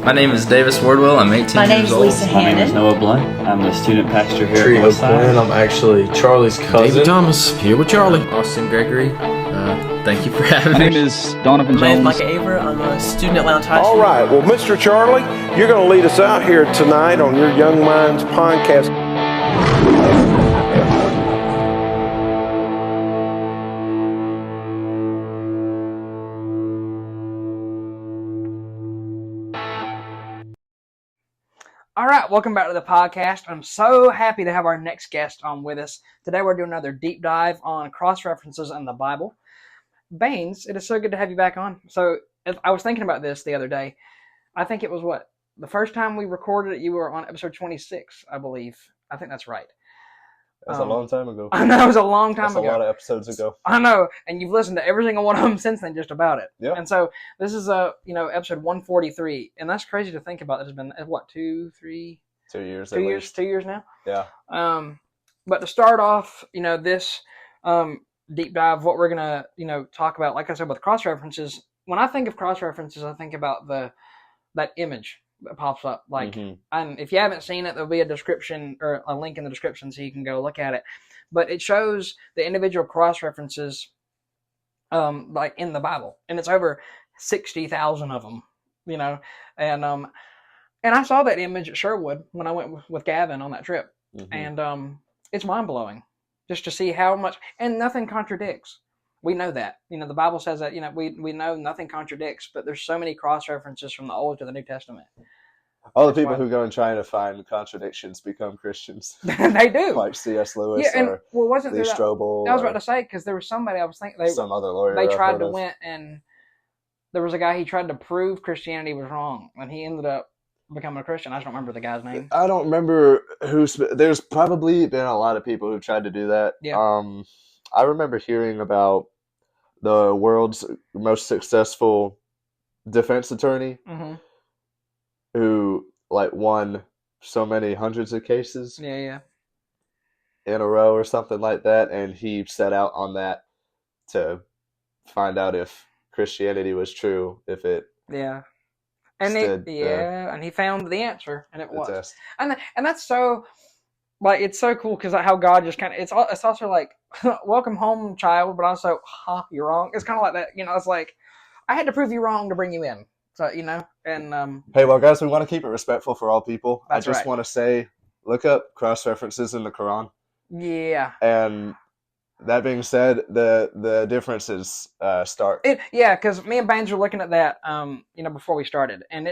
My name is Davis Wardwell. I'm 18 My years name's old. Lisa My name is Hannon. Noah Blunt. I'm the student pastor here Trio at Westside. I'm actually Charlie's cousin. David Thomas, here with Charlie. Austin Gregory. Thank you for having My me. name is Donovan My name is Jones. Micah Aver. I'm a student at Lounge High All School. right. Well, Mr. Charlie, you're going to lead us out here tonight on your Young Minds podcast. All right, welcome back to the podcast. I'm so happy to have our next guest on with us. Today we're doing another deep dive on cross-references in the Bible. Baines, it is so good to have you back on. So I was thinking about this the other day. I think it was the first time we recorded it, you were on episode 26, I believe. I think that's right. That's a long time ago. I know, it was a long time ago. That's a lot of episodes ago. I know, and you've listened to every single one of them since then, just about it. Yeah. And so this is episode 143, and that's crazy to think about. It's been 2 years 2 years. 2 years now. Yeah. But to start off, this deep dive, what we're gonna talk about, like I said, with cross references. When I think of cross references, I think about that image that pops up. And if you haven't seen it, there'll be a description or a link in the description so you can go look at it. But it shows the individual cross references, like in the Bible, and it's over 60,000 of them. And I saw that image at Sherwood when I went with Gavin on that trip, and it's mind blowing just to see how much, and nothing contradicts. We know that, the Bible says that, we know nothing contradicts, but there's so many cross references from the Old to the New Testament. All the people who go and try to find contradictions become Christians. They do. Like C.S. Lewis or wasn't Lee there Strobel. I was about to say, because there was somebody I was thinking, some other lawyer. They tried to went, and there was a guy, he tried to prove Christianity was wrong, and he ended up becoming a Christian. I just don't remember the guy's name. I don't remember there's probably been a lot of people who tried to do that. Yeah. I remember hearing about the world's most successful defense attorney who won so many hundreds of cases in a row or something like that, and he set out on that to find out if Christianity was true, if it and he found the answer, and it was test. and that's so it's so cool because how God just kind of it's also like welcome home, child, but also you're wrong. It's kind of like that, it's like I had to prove you wrong to bring you in. So and hey, well, guys, we want to keep it respectful for all people. I just right. want to say, look up cross references in the Quran. Yeah. And that being said, the differences start. Because me and Baines were looking at that, before we started, and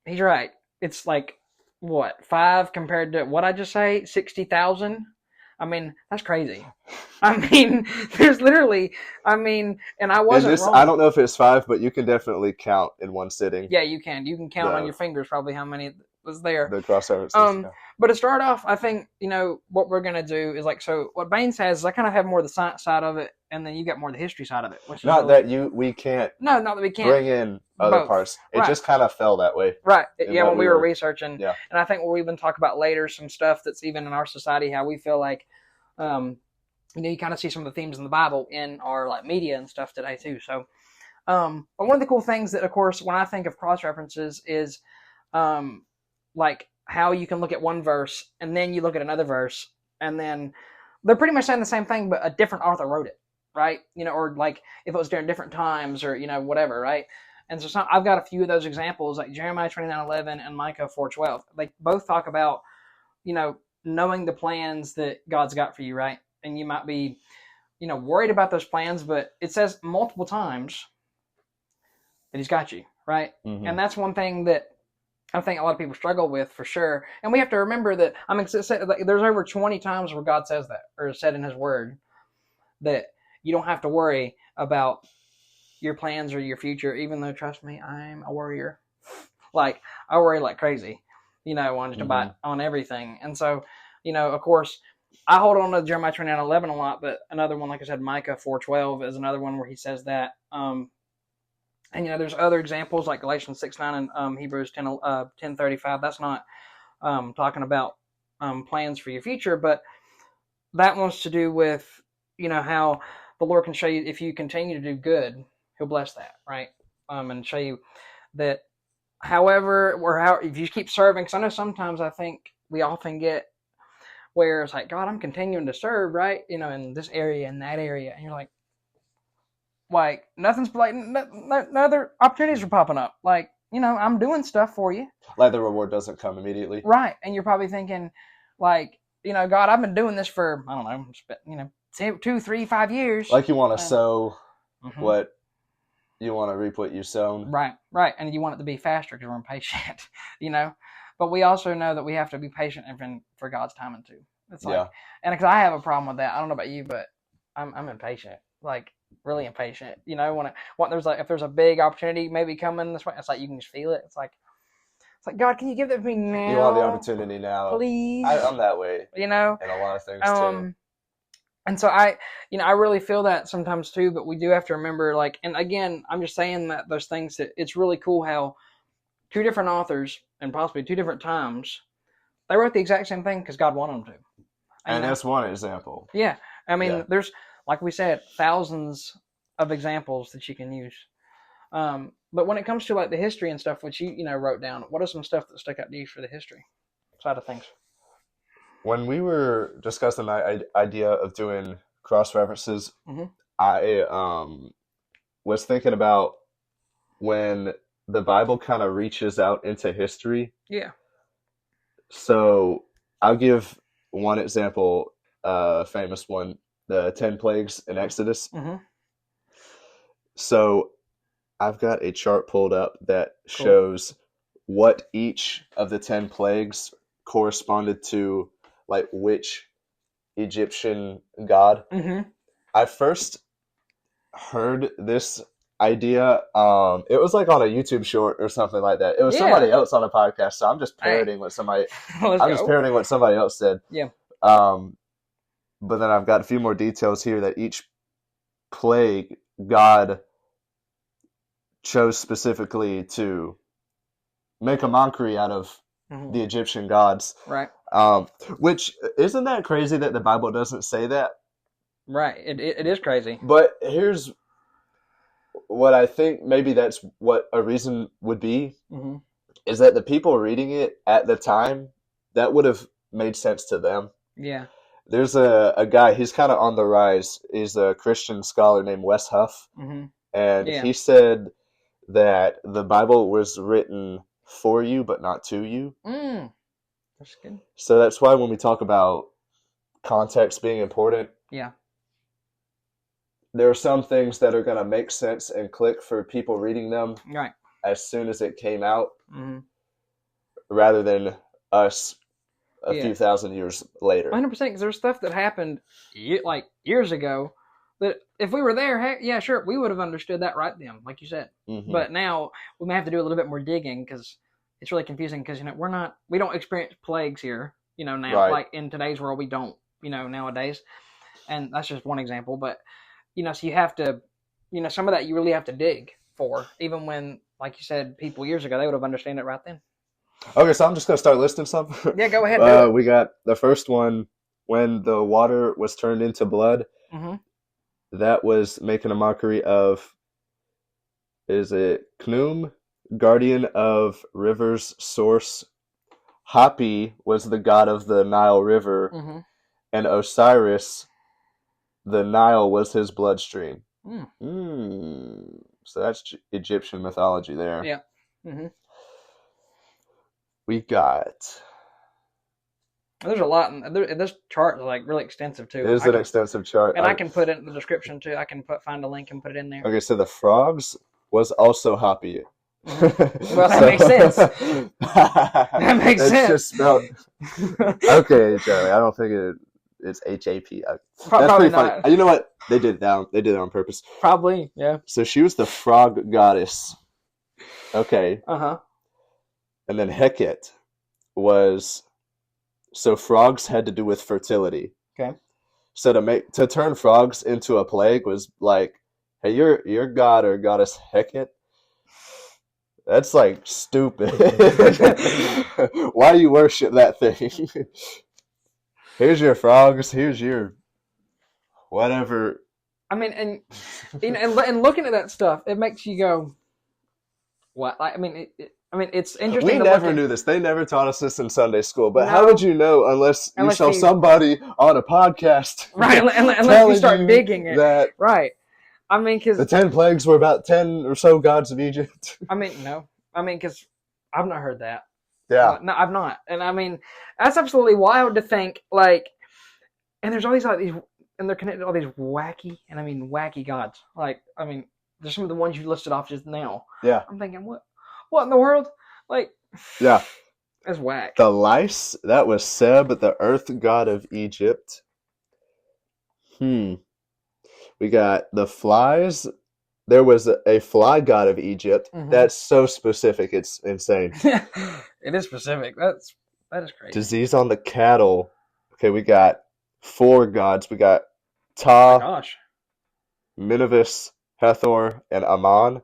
he's right. It's like what 5 compared to what I just say 60,000. I mean, that's crazy. I mean, there's literally, and I wasn't wrong. I don't know if it's 5, but you can definitely count in one sitting. Yeah, you can. You can count on your fingers probably how many was there. The cross references. But to start off, I think, what we're going to do is so what Baines has is I kind of have more of the science side of it, and then you got more of the history side of it. Which not that we can't. No, not that we can't bring in other both. parts. It Right. just kind of fell that way. Right. Yeah, when we were researching. Yeah. And I think we'll even talk about later some stuff that's even in our society, how we feel like, you kind of see some of the themes in the Bible in our media and stuff today too. So, but one of the cool things that, of course, when I think of cross references is, how you can look at one verse and then you look at another verse and then they're pretty much saying the same thing, but a different author wrote it, right? Or if it was during different times or, whatever, right? And so I've got a few of those examples, like Jeremiah 29:11 and Micah 4:12. They both talk about, knowing the plans that God's got for you, right? And you might be, worried about those plans, but it says multiple times that he's got you, right? Mm-hmm. And that's one thing that I think a lot of people struggle with for sure. And we have to remember that, there's over 20 times where God says that, or said in his word, that you don't have to worry about your plans or your future, even though, trust me, I'm a worrier. I worry like crazy, on everything. And so, of course, I hold on to Jeremiah 29:11 a lot, but another one, like I said, Micah 4:12 is another one where he says that. And there's other examples like Galatians 6:9 and Hebrews 10:35. That's not talking about plans for your future, but that wants to do with how the Lord can show you if you continue to do good, He'll bless that, right? And show you that however, or how if you keep serving, because I know sometimes I think we often get where it's like, God, I'm continuing to serve, right? In this area and that area, and you're like nothing's like no other opportunities are popping up. Like, I'm doing stuff for you. Like the reward doesn't come immediately. Right. And you're probably thinking, like, God, I've been doing this for, I don't know, 2, 3, 5 years. Like you want to sow what you want to reap what you sown. Right. And you want it to be faster because we're impatient, But we also know that we have to be patient and for God's timing too. It's like, and because I have a problem with that. I don't know about you, but I'm impatient. Like, really impatient. If there's a big opportunity maybe coming this way, it's like you can just feel it. It's like God, can you give that to me now? You want the opportunity now, please. I'm that way. And a lot of things too. And so I really feel that sometimes too. But we do have to remember, like, and again, I'm just saying that those things that it's really cool how 2 different authors and possibly 2 different times they wrote the exact same thing because God wanted them to. And that's one example. Yeah, I mean, there's, like we said, thousands of examples that you can use. But when it comes to like the history and stuff, which you wrote down, what are some stuff that stuck out to you for the history side of things? When we were discussing the idea of doing cross references, I was thinking about when the Bible kind of reaches out into history. Yeah. So I'll give one example, famous one, the 10 plagues in Exodus. So I've got a chart pulled up that shows what each of the 10 plagues corresponded to, like which Egyptian god. I first heard this idea. It was like on a YouTube short or something like that. It was somebody else on a podcast, so I'm just parroting what somebody. Parroting what somebody else said. Yeah. But then I've got a few more details here that each plague God chose specifically to make a mockery out of the Egyptian gods. Right. Which, isn't that crazy that the Bible doesn't say that? Right. It is crazy. But here's what I think maybe that's what a reason would be, is that the people reading it at the time, that would have made sense to them. Yeah. There's a guy, he's kind of on the rise. He's a Christian scholar named Wes Huff. And he said that the Bible was written for you, but not to you. That's good. So that's why when we talk about context being important, there are some things that are going to make sense and click for people reading them as soon as it came out, rather than us a few thousand years later. 100%, because there's stuff that happened like years ago that if we were there, heck, yeah, sure, we would have understood that right then, like you said. But now we may have to do a little bit more digging because it's really confusing because, we don't experience plagues here, now, like in today's world, we don't, nowadays. And that's just one example. But, so you have to, some of that you really have to dig for, even when, like you said, people years ago, they would have understood it right then. Okay, so I'm just going to start listing some. Yeah, go ahead. We got the first one, when the water was turned into blood. That was making a mockery of, is it Khnum, guardian of river's source. Hapi was the god of the Nile River, and Osiris, the Nile, was his bloodstream. So that's Egyptian mythology there. Yeah. We got... There's a lot, and this chart is like really extensive too. It is an extensive chart. And I can put it in the description too. I can find a link and put it in there. Okay, so the frogs was also Hapi. Well, that makes sense. That makes sense. It's just spelled... Okay, Charlie, I don't think it's H-A-P. That's Probably pretty funny. not. You know what? They did it down. They did it on purpose. Probably, yeah. So she was the frog goddess. Okay. And then Heket was... So frogs had to do with fertility. Okay. So to turn frogs into a plague was like, hey, you're god or goddess Heket. That's like stupid. Why do you worship that thing? Here's your frogs. Here's your whatever. I mean, and looking at that stuff, it makes you go, what? Like, I mean, it's interesting. We to never look knew this. They never taught us this in Sunday school. But No. how would you know unless you saw somebody on a podcast? Right, unless you telling start digging it. That Right. I mean, because the 10 plagues were about 10 or so gods of Egypt. I mean, no. I mean, because I've not heard that. Yeah. No, I've not. And I mean, that's absolutely wild to think, like, and there's all these, like, these, and they're connected to all these wacky gods. Like, I mean, there's some of the ones you listed off just now. Yeah. I'm thinking, what in the world? Like, yeah. That's whack. The lice, that was Seb, the earth god of Egypt. We got the flies. There was a fly god of Egypt. Mhm. That's so specific. It's insane. It is specific. That is crazy. Disease on the cattle. Okay, we got 4 gods. We got Oh Ta, my gosh. Minivis, Hathor, and Ammon.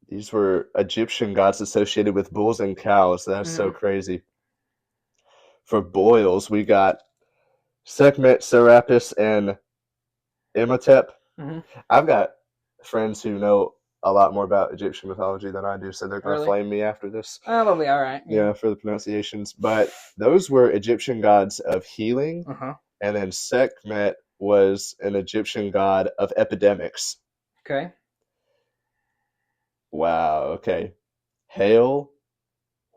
These were Egyptian gods associated with bulls and cows. That's so crazy. For boils, we got Sekhmet, Serapis, and Imhotep. Mhm. I've got friends who know a lot more about Egyptian mythology than I do, so they're going to Really? flame me after this. Oh, they'll be all right. Yeah, for the pronunciations. But those were Egyptian gods of healing, Uh-huh. and then Sekhmet was an Egyptian god of epidemics. Okay. Wow, okay. Hail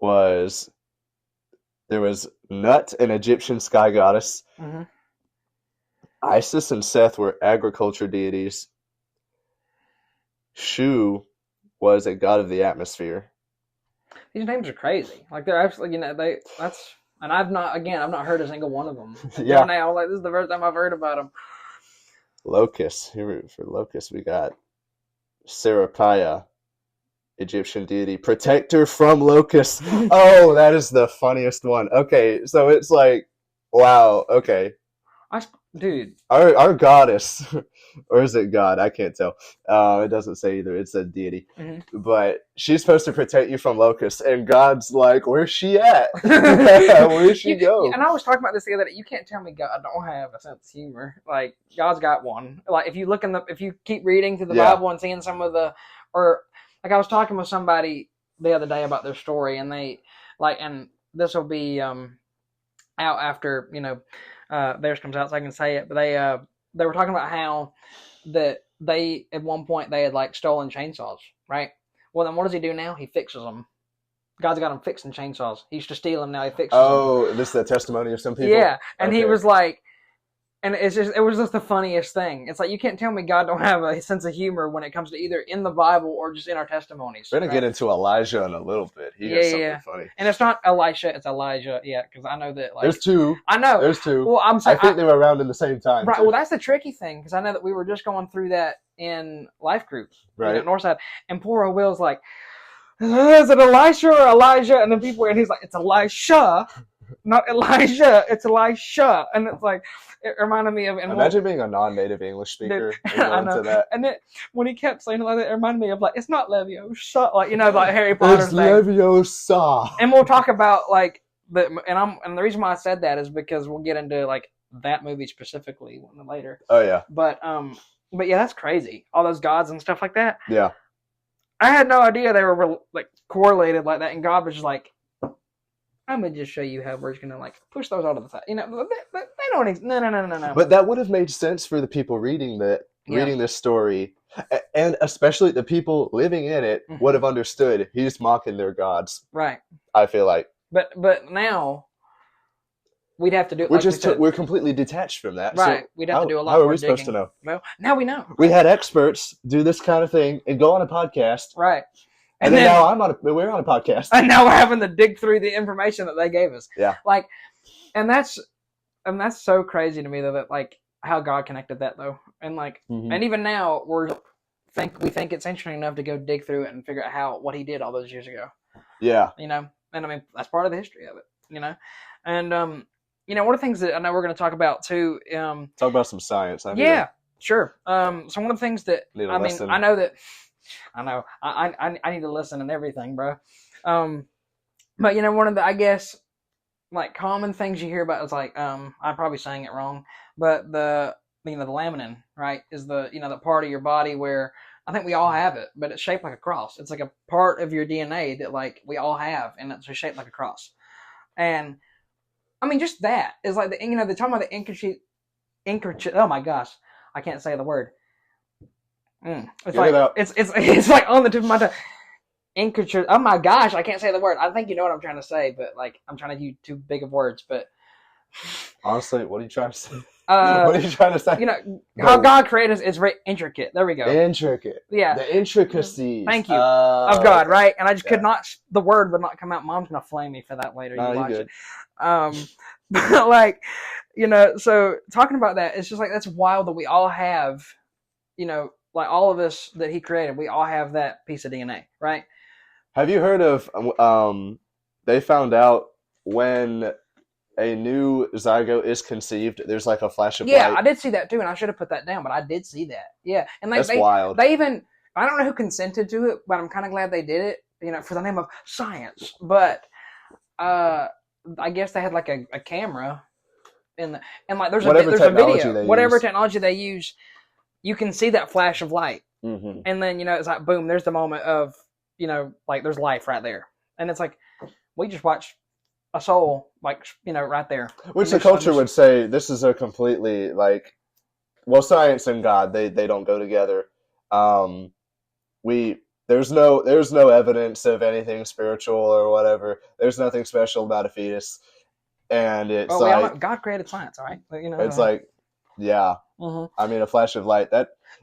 was... There was Nut, an Egyptian sky goddess. Mhm. Isis and Seth were agriculture deities. Shu was a god of the atmosphere. These names are crazy. Like, they're absolutely, and I've not heard a single one of them. Yeah. Now, like, this is the first time I've heard about them. Locust. Here for Locust, we got Serapiah, Egyptian deity, protector from locusts. Oh, that is the funniest one. Okay, so it's like, wow, okay. Dude. Our goddess, or is it God? I can't tell. It doesn't say either. It's a deity. Mm-hmm. But she's supposed to protect you from locusts, and God's like, where's she at? Where'd she go? And I was talking about this the other day. You can't tell me God don't have a sense of humor. Like, God's got one. Like, if you keep reading through the Bible and seeing some of like, I was talking with somebody the other day about their story, and and this will be out after, theirs comes out, so I can say it. But they were talking about how that they, at one point, they had, like, stolen chainsaws, right? Well, then what does he do now? He fixes them. God's got him fixing chainsaws. He used to steal them, now he fixes them. Oh, this is the testimony of some people? Yeah, and Okay. he was like, and it was just the funniest thing. It's like, you can't tell me God don't have a sense of humor when it comes to either in the Bible or just in our testimonies. We're going to get into Elijah in a little bit. He has something funny. And it's not Elisha, it's Elijah. Yeah, because I know that, like... There's 2. I know. There's 2. Well, I'm saying... I think they were around in the same time. Right, too. well, that's the tricky thing, because I know that we were just going through that in life groups. Right. At Northside. And poor old Will's like, is it Elisha or Elijah? And then people, and he's like, it's Elisha, not Elijah, it's Elisha. And it's like, it reminded me of... Imagine being a non-native English speaker and I going know. to that. And then when he kept saying it like that, it reminded me of, like, it's not Leviosa, like, like Harry Potter It's thing. Leviosa. And we'll talk about, like, and the reason why I said that is because we'll get into, like, that movie specifically later. Oh, yeah. But yeah, that's crazy. All those gods and stuff like that. Yeah. I had no idea they were, like, correlated like that, and God was just like, I'm going to just show you how we're just going to, like, push those out of the side. They don't even... No. But that would have made sense for the people reading this story, and especially the people living in it would have understood he's mocking their gods. Right. I feel like. But now, we'd have to do it. We're completely detached from that. Right. So we'd have to do a lot how more are we digging. supposed to know? Well, now we know. We had experts do this kind of thing and go on a podcast. Right. And then now we're on a podcast. And now we're having to dig through the information that they gave us. Yeah. Like, and that's so crazy to me, though, that, like, how God connected that, though. And, like, and even now we think it's interesting enough to go dig through it and figure out what he did all those years ago. Yeah. And I mean, that's part of the history of it, And, one of the things that I know we're going to talk about, too. Talk about some science. Yeah, sure. So one of the things that, lesson. I know that, I need to listen and everything, bro. But, one of the, I guess, like, common things you hear about is, like, I'm probably saying it wrong, but the laminin, right, is the, the part of your body where I think we all have it, but it's shaped like a cross. It's like a part of your DNA that like we all have, and it's shaped like a cross. And I mean, just that is like they're talking about the enrich. Oh my gosh, I can't say the word. It's like it's like on the tip of my tongue. Enrich. Oh my gosh, I can't say the word. I think you know what I'm trying to say, but like I'm trying to use too big of words. But honestly, what are you trying to say? What are you trying to say? How God created us is very intricate. There we go. Intricate. Yeah. The intricacies. Thank you. Of God, right? And I just could not. The word would not come out. Mom's gonna flame me for that later. No, you watch good. it. But like, so talking about that, it's just like that's wild that we all have, like all of this that He created, we all have that piece of DNA, right? Have you heard of? They found out when a new zygote is conceived, there's like a flash of light. Yeah, I did see that too, and I should have put that down, but I did see that. Yeah, and that's wild. They even, I don't know who consented to it, but I'm kind of glad they did it, for the name of science. But I guess they had like a camera, and like there's a video, whatever technology they use, you can see that flash of light, and then it's like boom, there's the moment of like there's life right there, and it's like we just watched a soul, like right there. Which the culture would say this is a completely like, well, science and God they don't go together. There's no evidence of anything spiritual or whatever. There's nothing special about a fetus, and it's like God created science, all right? It's like, yeah. I mean, a flash of light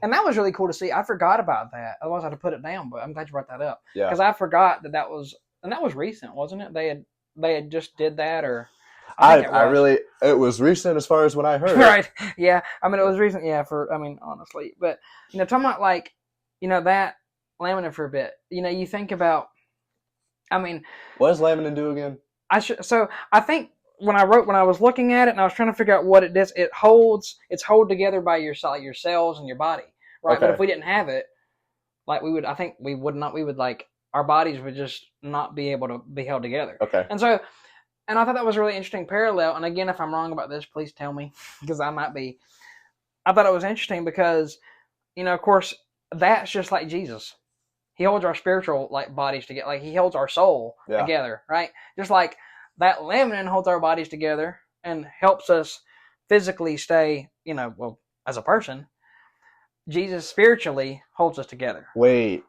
and that was really cool to see. I forgot about that. Otherwise, I'd have put it down. But I'm glad you brought that up. Yeah, because I forgot that was recent, wasn't it? They had just did that, or it was recent as far as when I heard. Right? Yeah. I mean, it was recent. Yeah. Honestly, but talking about like that laminin for a bit. You think about. I mean, what does laminin do again? So I think when I was looking at it and I was trying to figure out what it does, it's held together by your cells and your body, right? Okay. But if we didn't have it, like we would like our bodies would just not be able to be held together. Okay. And I thought that was a really interesting parallel. And again, if I'm wrong about this, please tell me, because I might be. I thought it was interesting because, of course, that's just like Jesus. He holds our spiritual like bodies together, like He holds our soul together, right? Just like that laminin holds our bodies together and helps us physically stay, as a person. Jesus spiritually holds us together. Wait,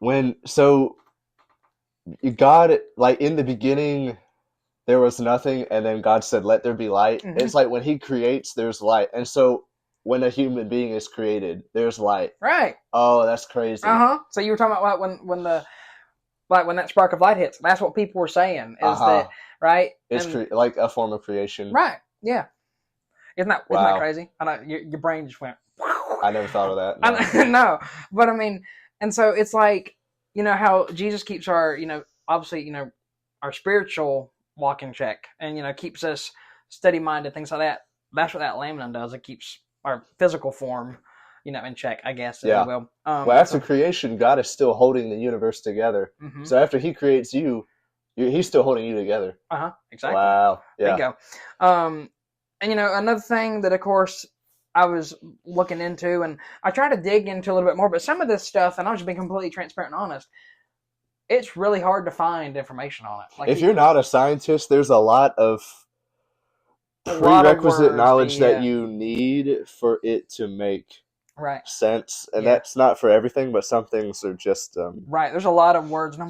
God, like in the beginning, there was nothing, and then God said, "Let there be light." Mm-hmm. It's like when He creates, there's light, and so when a human being is created, there's light. Right. Oh, that's crazy. So you were talking about when that spark of light hits. That's what people were saying. Is that right? It's like a form of creation. Right. Yeah. Isn't that crazy? I know your brain just went. I never thought of that. No. No, but I mean, and so it's like how Jesus keeps our obviously our spiritual walk in check, and keeps us steady minded, things like that. That's what that laminin does. It keeps our physical form, in check, I guess, if you will. Well, after creation, God is still holding the universe together. Mm-hmm. So after He creates you, He's still holding you together. Exactly. Wow. Yeah. There you go. And another thing that, of course, I was looking into, and I try to dig into a little bit more, but some of this stuff, and I'll just be completely transparent and honest, it's really hard to find information on it. Like if you're not a scientist, there's a lot of prerequisite knowledge that you need for it to make sense, and that's not for everything, but some things are just right. There's a lot of words, and I'm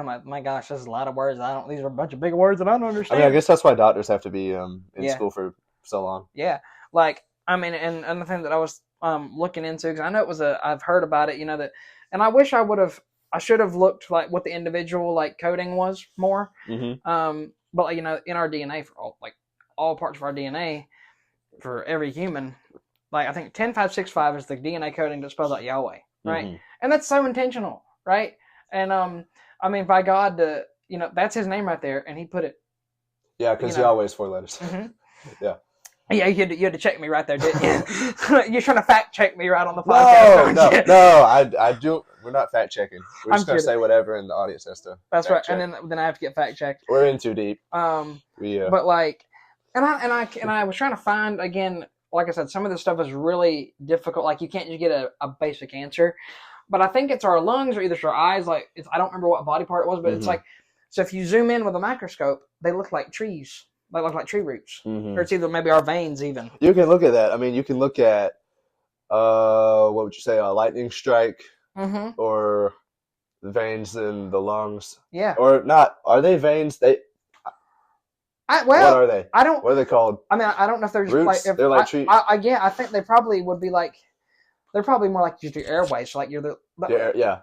like, my gosh, there's a lot of words. These are a bunch of big words that I don't understand. I mean, I guess that's why doctors have to be in school for so long. Yeah, like I mean, and another thing that I was looking into, because I know I've heard about it, that, and I wish I should have looked like what the individual like coding was more. Mm-hmm. But like, in our DNA for all parts of our DNA for every human, like I think 10565 is the DNA coding that spells out Yahweh, right? Mm-hmm. And that's so intentional, right? And I mean, by God, that's His name right there, and He put it. Yeah, because Yahweh is 4 letters. Mm-hmm. Yeah. Yeah, you had to check me right there, didn't you? You're trying to fact check me right on the podcast. No, I do. We're not fact checking. We're just gonna say whatever, and the audience has to. That's right, check. And then I have to get fact checked. We're in too deep. But like, and I was trying to find again. Like I said, some of this stuff is really difficult. Like you can't just get a basic answer. but I think it's our lungs or either it's our eyes. Like I don't remember what body part it was, but it's like, so if you zoom in with a microscope, they look like trees. They look like tree roots, or it's either maybe our veins even. You can look at that. I mean, you can look at what would you say, a lightning strike, or the veins in the lungs. Yeah. Or not? Are they veins? What are they? I don't. What are they called? I mean, I don't know if they're just Roots? like. If, They're like trees. Yeah, I think they probably would be like. They're probably more like just your airways, like you're the. Yeah.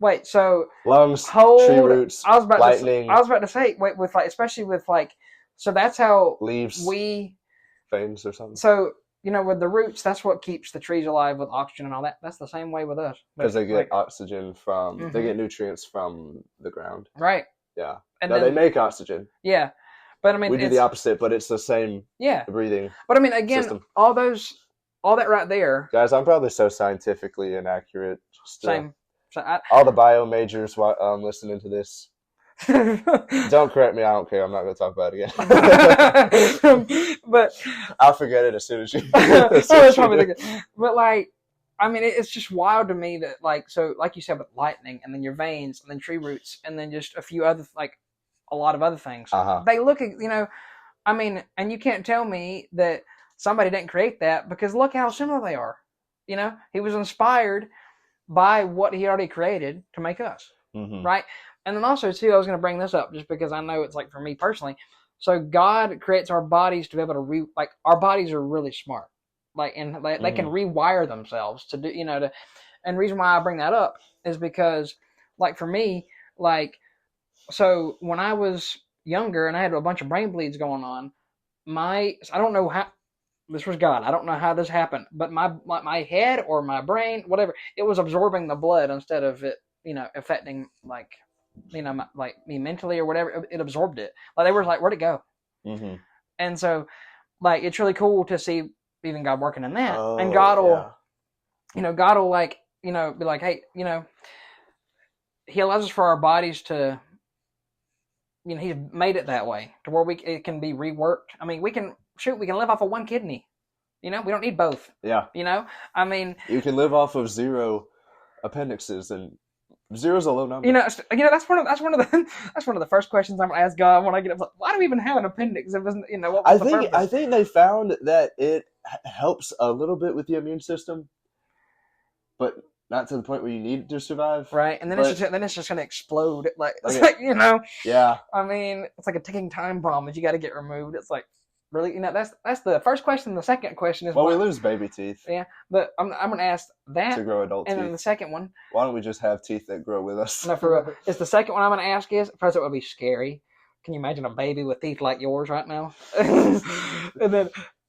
Wait, so Lungs, hold, tree roots, I was about lightning. I was about to say, wait, with like, especially with like, so that's how leaves, veins or something. So with the roots, that's what keeps the trees alive with oxygen and all that. That's the same way with us because they get oxygen from, they get nutrients from the ground. Right. Yeah. And they make oxygen. Yeah, but I mean, we do the opposite, but it's the same. Yeah. Breathing. But I mean, again, system. all that right there. Guys, I'm probably so scientifically inaccurate. Same. So all the bio majors listening to this. Don't correct me. I don't care. I'm not going to talk about it again. But I'll forget it as soon as you. But like, I mean, it's just wild to me that like, so like you said with lightning, and then your veins, and then tree roots, and then just a few other a lot of other things. They look, I mean, and you can't tell me that somebody didn't create that, because look how similar they are. He was inspired by what he already created to make us, right? And then also too, I was going to bring this up just because I know it's like for me personally. So God creates our bodies to be able to our bodies are really smart, and they can rewire themselves to do, and the reason why I bring that up is because, like for me, so when I was younger and I had a bunch of brain bleeds going on, I don't know how. This was God. I don't know how this happened, but my head or my brain, whatever, it was absorbing the blood instead of it, affecting me mentally or whatever. It absorbed it. They were like, where'd it go? And so, it's really cool to see even God working in that. And God will, God will be like, hey, He allows us for our bodies to, He's made it that way to where it can be reworked. I mean, we can live off of one kidney. We don't need both. Yeah. I mean, you can live off of 0 appendixes, and 0's a low number. That's one of the first questions I'm gonna ask God when I get up. Why do we even have an appendix? If it's, what was the purpose? I think they found that it helps a little bit with the immune system, but not to the point where you need it to survive. Right, and then it's just gonna explode. Yeah. I mean, it's like a ticking time bomb that you got to get removed. It's like, really, that's the first question. The second question is, we lose baby teeth. Yeah, but I'm gonna ask that to grow adult teeth. And then the second one, why don't we just have teeth that grow with us? No, for real. It's the second one I'm gonna ask is, first it would be scary. Can you imagine a baby with teeth like yours right now? And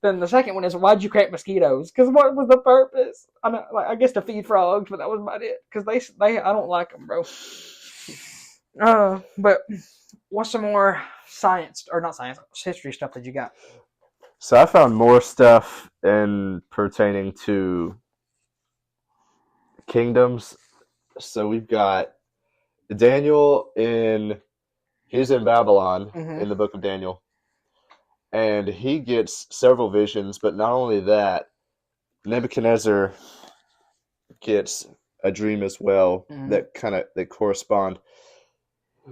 then the second one is, why'd you create mosquitoes? Because what was the purpose? I guess to feed frogs, but that was about it. Because they I don't like them, bro. But what's some more history stuff that you got? So I found more stuff pertaining to kingdoms. So we've got Daniel he's in Babylon in the book of Daniel. And he gets several visions, but not only that, Nebuchadnezzar gets a dream as well that correspond.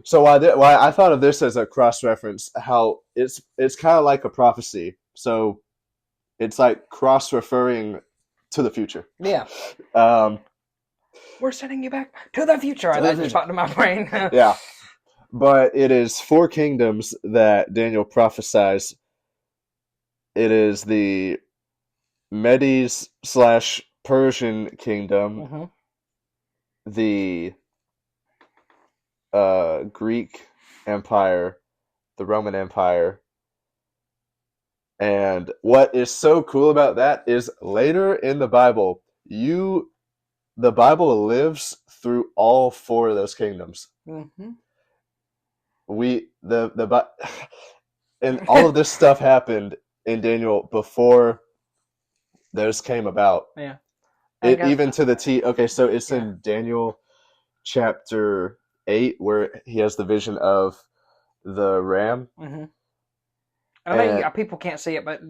So why I thought of this as a cross-reference, how it's kind of like a prophecy. So it's like cross-referring to the future. Yeah. We're sending you back to the future. That just popped in my brain. Yeah. But it is 4 kingdoms that Daniel prophesies. It is the Medes/Persian kingdom, the Greek Empire, the Roman Empire. And what is so cool about that is later in the Bible, the Bible lives through all 4 of those kingdoms. And all of this stuff happened in Daniel before those came about. Yeah. Even to the T. Okay, so it's in Daniel chapter 8 where he has the vision of the ram. I think people can't see it, but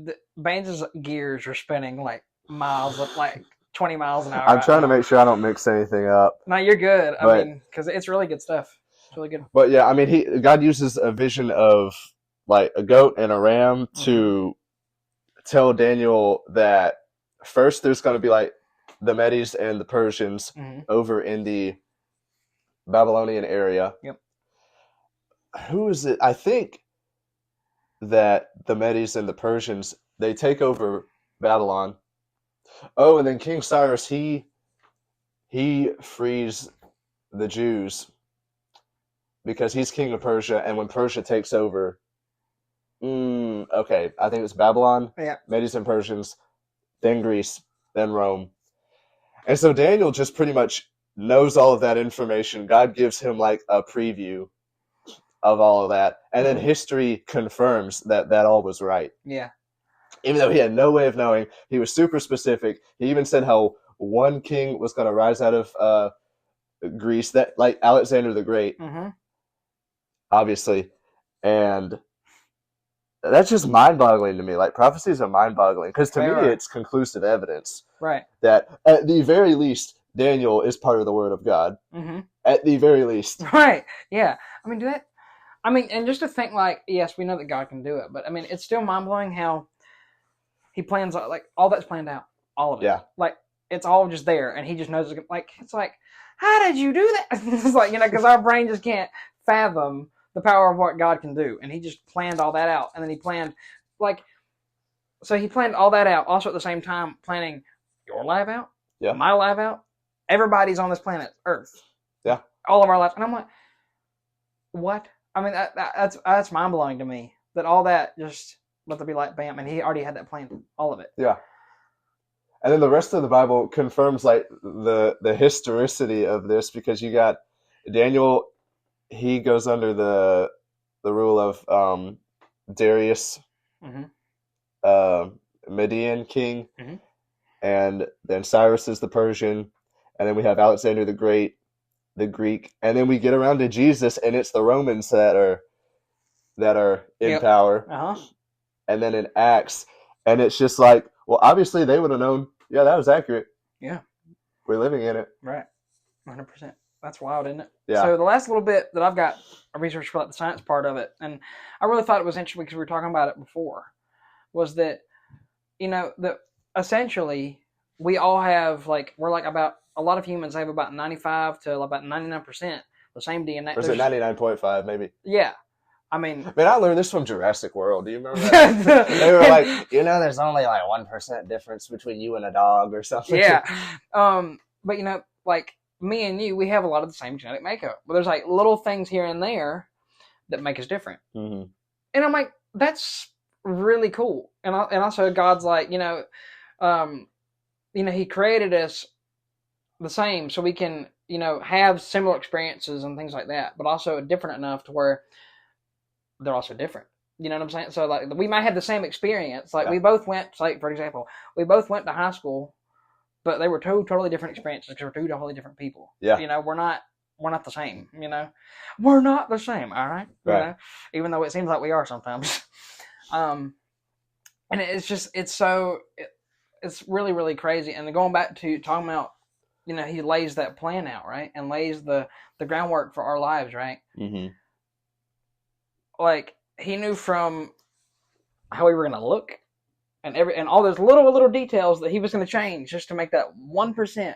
Baines' gears are spinning like miles of 20 miles an hour. I'm trying to make sure I don't mix anything up. No, you're good. I But- mean, because it's really good stuff. It's really good. But yeah, I mean, God uses a vision of like a goat and a ram to tell Daniel that first there's going to be like the Medes and the Persians over in the Babylonian area. Yep. Who is it? I think that the Medes and the Persians, they take over Babylon. Oh, and then King Cyrus, he frees the Jews because he's king of Persia, and when Persia takes over, okay, I think it's Babylon, Yeah. Medes and Persians, then Greece, then Rome. And so Daniel just pretty much knows all of that information. God gives him like a preview of all of that, and then history confirms that all was right. Yeah. Even though he had no way of knowing, he was super specific. He even said how one king was going to rise out of Greece, that like Alexander the Great, obviously, and that's just mind-boggling to me. Like, prophecies are mind-boggling because to me, it's conclusive evidence, right, that at the very least, Daniel is part of the Word of God. At the very least, right, yeah. I mean, and just to think, like, yes, we know that God can do it, but I mean, it's still mind-blowing how he plans, like, all that's planned out, all of it. Yeah. Like, it's all just there, and he just knows, like, it's like, how did you do that? It's like, because our brain just can't fathom the power of what God can do, and he just planned all that out, and then he planned, like, so he planned all that out, also at the same time planning your life out, my life out, everybody's on this planet Earth, all of our lives, and I'm like, what? I mean, that's mind-blowing to me, that all that just let there be like, bam, and he already had that planned, all of it. Yeah. And then the rest of the Bible confirms like the historicity of this, because you got Daniel, he goes under the rule of Darius, Median king, and then Cyrus is the Persian, and then we have Alexander the Great, the Greek, and then we get around to Jesus, and it's the Romans that are in power, and then in Acts, and it's just like, well, obviously they would have known, yeah, that was accurate. Yeah, we're living in it, right, 100%. That's wild, isn't it? Yeah. So the last little bit that I've got a research for, like, the science part of it, and I really thought it was interesting because we were talking about it before, was that, that essentially we all have, like, we're like about, a lot of humans have about 95 to about 99% the same DNA. Or is it 99.5 maybe? Yeah. I mean, I learned this from Jurassic World. Do you remember that? They were like, there's only like 1% difference between you and a dog or something. Yeah. But like me and you, we have a lot of the same genetic makeup, but there's like little things here and there that make us different. And I'm like, that's really cool. And also God's like, he created us the same so we can, have similar experiences and things like that, but also different enough to where they're also different. You know what I'm saying? So like we might have the same experience. Like we both went, like for example, we both went to high school, but they were two totally different experiences because we're two totally different people. Yeah. We're not the same. We're not the same. All right. Right. Even though it seems like we are sometimes. And it's really, really crazy. And going back to talking about, he lays that plan out, right, and lays the groundwork for our lives, right. Like, he knew from how we were going to look and all those little details that he was going to change just to make that 1%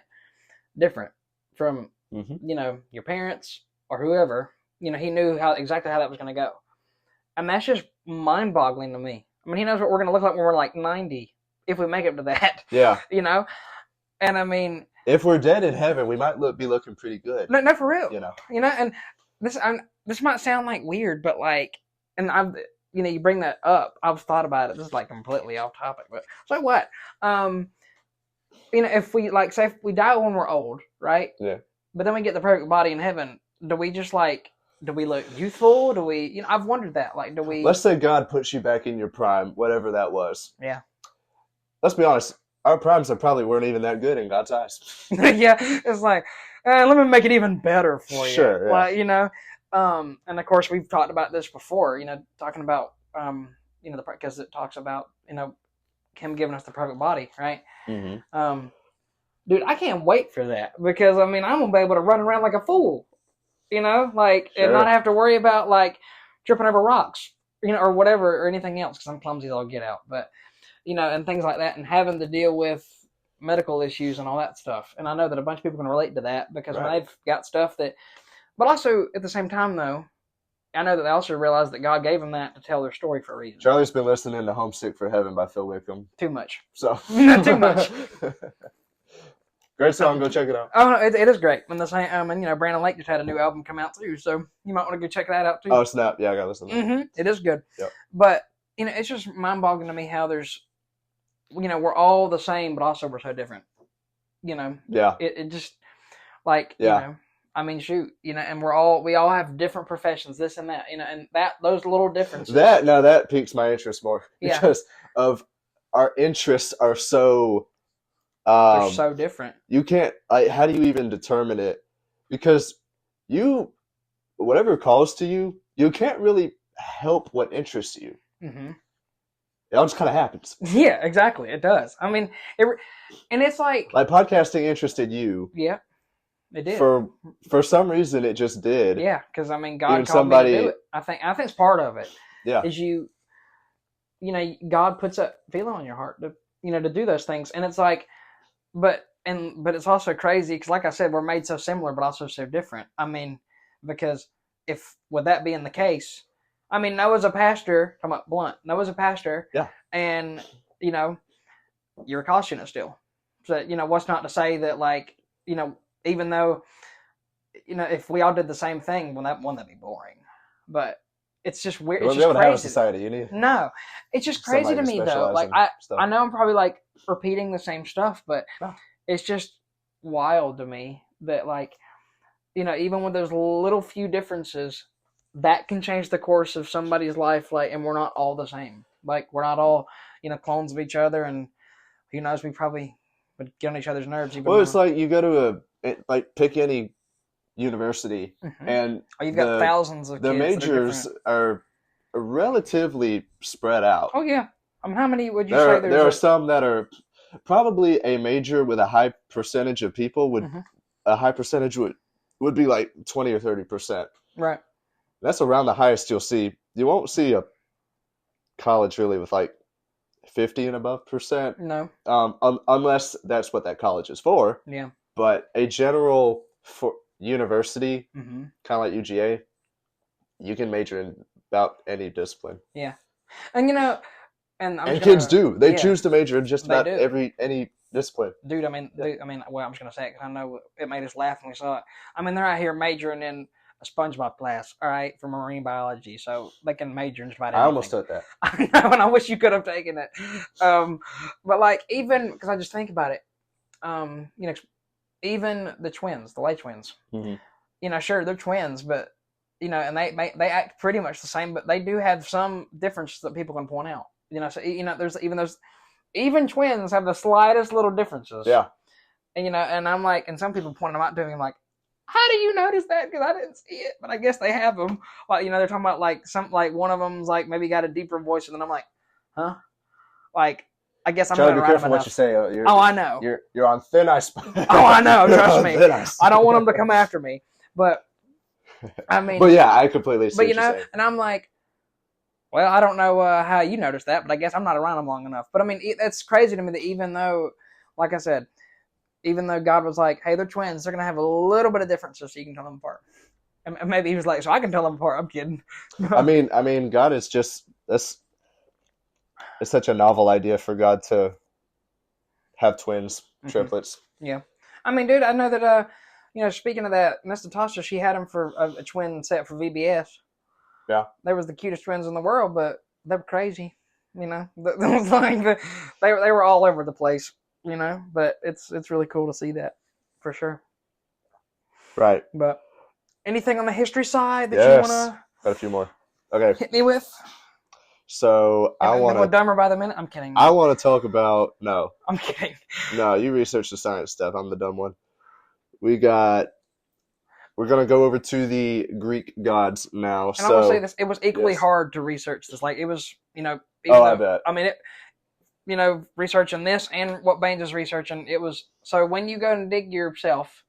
different from, your parents or whoever. He knew exactly how that was going to go. And that's just mind-boggling to me. I mean, he knows what we're going to look like when we're like 90, if we make it to that. Yeah. And I mean, if we're dead in heaven, we might be looking pretty good. No, for real. And this might sound like weird, but like, and I've, you bring that up. I've thought about it. This is like completely off topic, but so what? If we like, say, if we die when we're old, right? Yeah. But then we get the perfect body in heaven. Do we look youthful? Do we? I've wondered that. Like, do we? Let's say God puts you back in your prime, whatever that was. Yeah. Let's be honest. Our primes probably weren't even that good in God's eyes. Yeah, it's like, let me make it even better for you. Sure. Yeah. Like, and of course we've talked about this before. Talking about, because it talks about, him giving us the perfect body, right? dude, I can't wait for that because I'm gonna be able to run around like a fool, and Sure. not have to worry about like tripping over rocks, or whatever or anything else because I'm clumsy as all get out. But and things like that, and having to deal with medical issues and all that stuff. And I know that a bunch of people can relate to that because when Right. they've got stuff that, but also at the same time though, I know that they also realize that God gave them that to tell their story for a reason. Charlie's been listening to Homesick for Heaven by Phil Wickham. Too much. So Too much. Great song. Go check it out. Oh no, it is great. And the same, and Brandon Lake just had a new album come out too, so you might want to go check that out too. Oh snap! Yeah, I gotta listen to that. Mm-hmm. It is good. Yep. But it's just mind-boggling to me how there's, we're all the same, but also we're so different. Yeah. It just like Yeah. shoot, and we all have different professions, this and that, and those little differences. That piques my interest more Yeah. because of our interests are so. They're so different. You can't how do you even determine it? Because whatever calls to you, you can't really help what interests you. Mm-hmm. It all just kind of happens. Yeah, exactly. It does. And it's like podcasting interested you. Yeah, it did. For some reason, it just did. Yeah, because God Even called somebody- me to do it. I think it's part of it. Yeah. Is God puts a feeling on your heart to to do those things, and it's like, but it's also crazy because, like I said, we're made so similar, but also so different. Because with that being the case, Noah's a pastor. Talking about Blunt, Noah's a pastor. Yeah. And you're a cautionist still. So what's not to say that even though if we all did the same thing, that'd be boring. But it's just weird. It's We just don't have a crazy. society. You need No, it's just crazy somebody to me though. specialize Like in stuff. I know I'm probably repeating the same stuff, but No. it's just wild to me that even with those little few differences, that can change the course of somebody's life. And we're not all the same. We're not all clones of each other, and who knows, we probably would get on each other's nerves even Well, more. it's like you go to pick any university, Mhm. and You've got thousands of the kids that are majors different. are relatively spread out. Oh yeah, how many would you say There there's? are some that are probably a major with a high percentage of people Mhm. a high percentage would be like 20 or 30%. Right. That's around the highest you'll see. You won't see a college really with 50 and above percent, No. unless that's what that college is for. Yeah. But a general university, Mm-hmm. kind of like UGA, you can major in about any discipline. Yeah. And And kids do. They yeah. choose to major in just They about do. any discipline. Dude, well, I'm just gonna say it because I know it made us laugh when we saw it. They're out here majoring in a SpongeBob class, all right, for marine biology, so they can major in just about anything. I almost took that. I know, and I wish you could have taken it. But even because I just think about it, even the twins, the Lay twins, Mhm. Sure they're twins, but and they act pretty much the same, but they do have some differences that people can point out. So there's even twins have the slightest little differences. Yeah. And and I'm and some people point them out to me, like, how do you notice that? Because I didn't see it, but I guess they have them. They're talking about one of them's maybe got a deeper voice, and then I'm like, huh? I guess I'm Try to not be around careful enough. what you say. I know. You're on thin ice. Oh, I know. Trust me. Thin ice. I don't want them to come after me, but But yeah, I completely see but what you're saying. and I'm like, well, I don't know how you noticed that, but I guess I'm not around them long enough. But it's crazy to me that even though, like I said, even though God was like, hey, they're twins, they're going to have a little bit of differences so you can tell them apart. And maybe he was like, so I can tell them apart. I'm kidding. God is just, it's such a novel idea for God to have twins, triplets. Yeah. Dude, I know that, speaking of that, Miss Natasha, she had them for a twin set for VBS. Yeah. They was the cutest twins in the world, but they were crazy. They were all over the place, but it's really cool to see that for sure. Right. But anything on the history side that Yes. you want Got a few more. Okay. to hit me with? So I Am want go to. dumber by the minute? I'm kidding. I want to talk about no. I'm kidding. No, you research the science stuff. I'm the dumb one. We're gonna go over to the Greek gods now. And I will say this: it was equally yes. hard to research this. It was, even I though, bet. researching this and what Baines is researching, it was so when you go and dig yourself,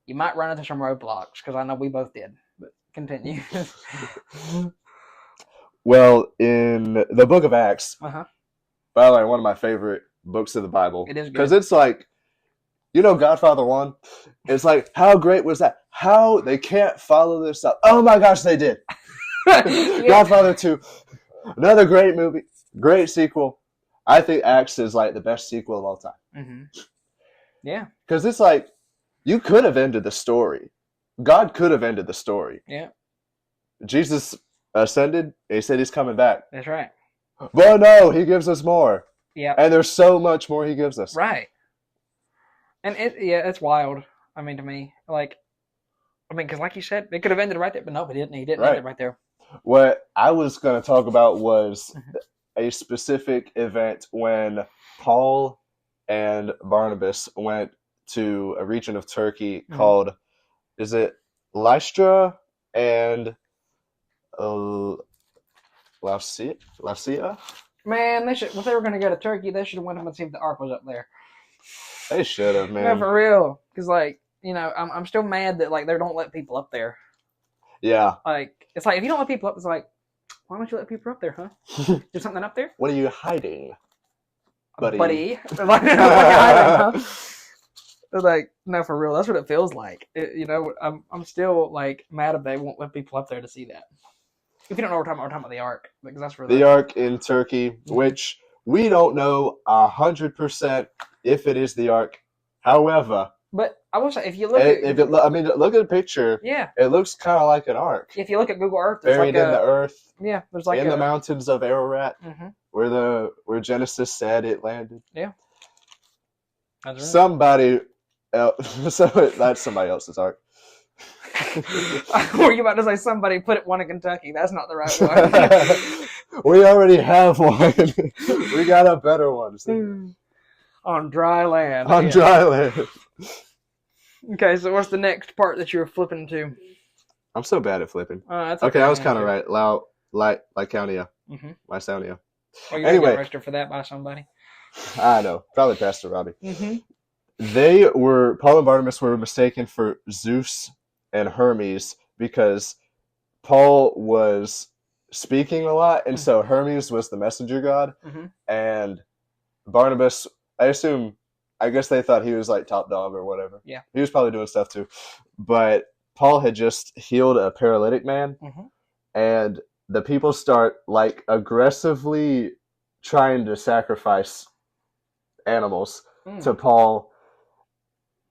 you might run into some roadblocks because I know we both did. But continue. Well, in the book of Acts, Uh-huh. by the way, one of my favorite books of the Bible. It is good. Because it's like, Godfather 1? It's like, how great was that? How they can't follow this up. Oh my gosh, they did. Yeah. Godfather 2, another great movie, great sequel. I think Acts is like the best sequel of all time. Mm-hmm. Yeah. Because it's like, you could have ended the story. God could have ended the story. Yeah. Jesus ascended, and he said he's coming back. That's right. Well, no, he gives us more. Yeah. And there's so much more he gives us. Right. And it's wild. I mean, to me, because like you said, it could have ended right there, but no, he didn't. He didn't end it right there. What I was going to talk about was a specific event when Paul and Barnabas went to a region of Turkey called, is it Lystra and Lycia? Man, if they were going to go to Turkey, they should have went up and see if the ark was up there. They should have, man. No, for real. Because, I'm still mad that, they don't let people up there. Yeah. It's like, if you don't let people up, it's like, why don't you let people up there, huh? There's something up there? What are you hiding, buddy? Buddy. Hiding, huh? No, for real. That's what it feels like. I'm still, mad if they won't let people up there to see that. If you don't know what we're talking about the ark. Because that's where the ark in Turkey, which we don't know 100% if it is the ark. However, but I will say, if you look at look at the picture. Yeah, it looks kind of like an ark. If you look at Google Earth, it's buried in the earth. Yeah, there's in the mountains of Ararat, where Genesis said it landed. Yeah, that's right. Somebody else. That's somebody else's ark. Were you about to say somebody put one in Kentucky? That's not the right one. We already have one. We got a better one. On dry land. Dry land. Okay, so what's the next part that you were flipping to? I'm so bad at flipping. That's okay, I was kind of right. Lycaonia. Lycaonia. Are you going to get arrested for that by somebody? I know. Probably Pastor Robbie. Paul and Barnabas were mistaken for Zeus and Hermes because Paul was speaking a lot, and so Hermes was the messenger god, and Barnabas, I guess they thought he was top dog or whatever. Yeah. He was probably doing stuff too. But Paul had just healed a paralytic man, and the people start aggressively trying to sacrifice animals to Paul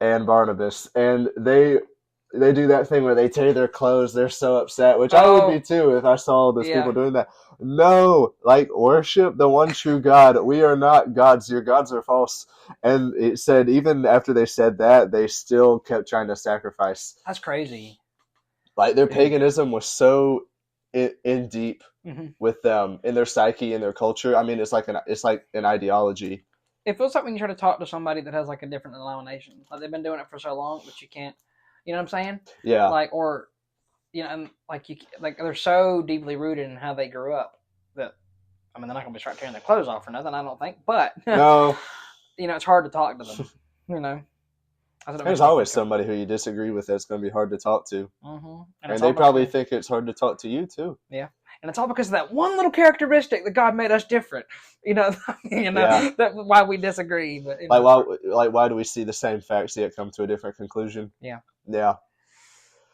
and Barnabas, and they do that thing where they tear their clothes. They're so upset, which I would be too if I saw those people doing that. No, worship the one true God. We are not gods. Your gods are false. And it said even after they said that, they still kept trying to sacrifice. That's crazy. Their paganism was so in deep with them, in their psyche, in their culture. I mean, it's like an ideology. It feels like when you try to talk to somebody that has a different denomination, they've been doing it for so long, but you can't. You know what I'm saying? Yeah. They're so deeply rooted in how they grew up that, they're not going to start tearing their clothes off or nothing, I don't think. But, no. It's hard to talk to them, There's always somebody who you disagree with that's going to be hard to talk to. And they probably think it's hard to talk to you, too. Yeah. And it's all because of that one little characteristic that God made us different. That's why we disagree. But why do we see the same facts yet come to a different conclusion? Yeah. Yeah.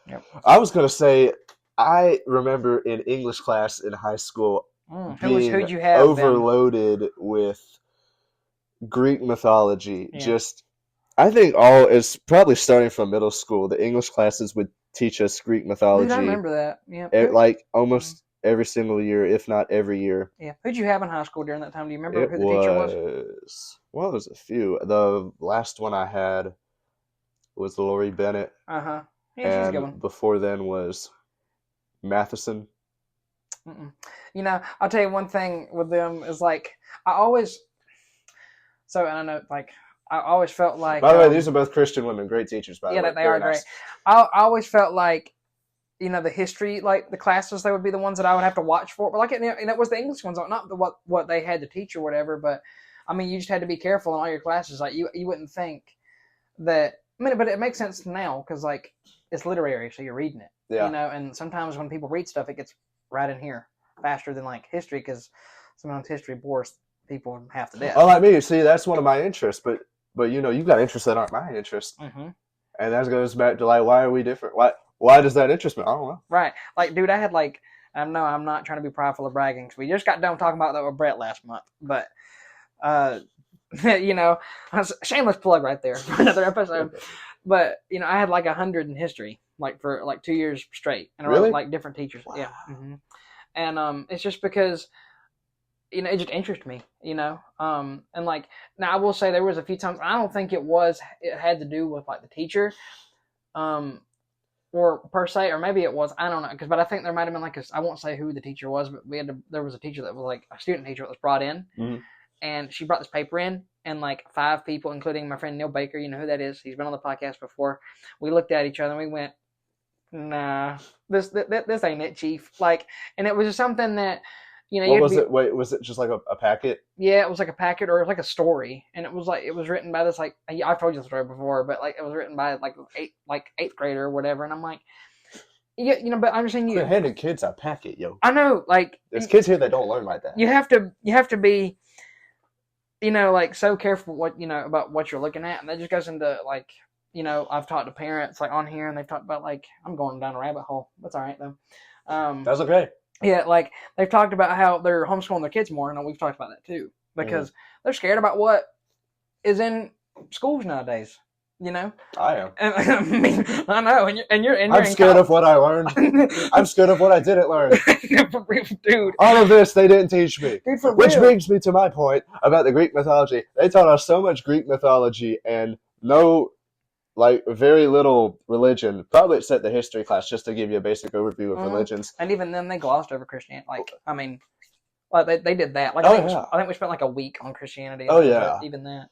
Yep. I was going to say, I remember in English class in high school being who'd you have overloaded with Greek mythology. Yeah. I think it's probably starting from middle school. The English classes would teach us Greek mythology. Dude, I remember that. Yeah. Almost every single year, if not every year. Yeah. Who'd you have in high school during that time? Do you remember who the teacher was? Well, there's a few. The last one I had was Lori Bennett. Yeah, and she's a good one. Before then was Matheson. I'll tell you one thing with them is I always. So, and I know, I always felt like. By the way, these are both Christian women, great teachers. By the way, they are great. I always felt like the history, like the classes, they would be the ones that I would have to watch for. But like, and it was the English ones, not what they had to teach or whatever. But I mean, you just had to be careful in all your classes. Like you wouldn't think that. I mean, but it makes sense now because like it's literary, so you're reading it. Yeah. And sometimes when people read stuff, it gets right in here faster than like history because sometimes history bores people half to death. Oh, like me. See, that's one of my interests, but you've got interests that aren't my interests, Mm-hmm. and that goes back to like, why are we different? Why does that interest me? I don't know. Right. Like, dude, I had like, I'm not trying to be prideful or bragging because we just got done talking about that with Brett last month. But, shameless plug right there for another episode. But, I had like 100 in history, like for like 2 years straight. And I Really? wrote like different teachers. Wow. Yeah. Mm-hmm. And it's just because, it just interested me, and like, now I will say there was a few times, I don't think it had to do with like the teacher, or per se, or maybe it was, I don't know, but I think there might have been like I won't say who the teacher was, but there was a teacher that was like a student teacher that was brought in, mm-hmm. and she brought this paper in, and like 5 people, including my friend Neil Baker, you know who that is, he's been on the podcast before, we looked at each other and we went, nah, this ain't it, Chief. Like, and it was just something that, what was it? Wait, was it just like a packet? Yeah, it was like a packet, or it was like a story, and it was written by this, like, I've told you the story before, but like it was written by like eighth grader or whatever, and I'm like, yeah, but I'm just saying, You're handing kids a packet, yo. I know, like, there's kids here that don't learn like that. You have to be, like so careful about what you're looking at, and that just goes into like, I've talked to parents like on here, and they've talked about like, I'm going down a rabbit hole. That's all right though. That's okay. Yeah, like they've talked about how they're homeschooling their kids more, and we've talked about that too, because they're scared about what is in schools nowadays. I am. I mean, I know, and you're I'm scared of what I learned. I'm scared of what I didn't learn. Dude, all of this they didn't teach me. Dude, for Which real. brings me to my point about the Greek mythology. They taught us so much Greek mythology and very little religion, probably except the history class, just to give you a basic overview of religions. And even then, they glossed over Christianity. Like, I mean, they did that. Like, I think we spent like a week on Christianity. Oh, yeah. Even that.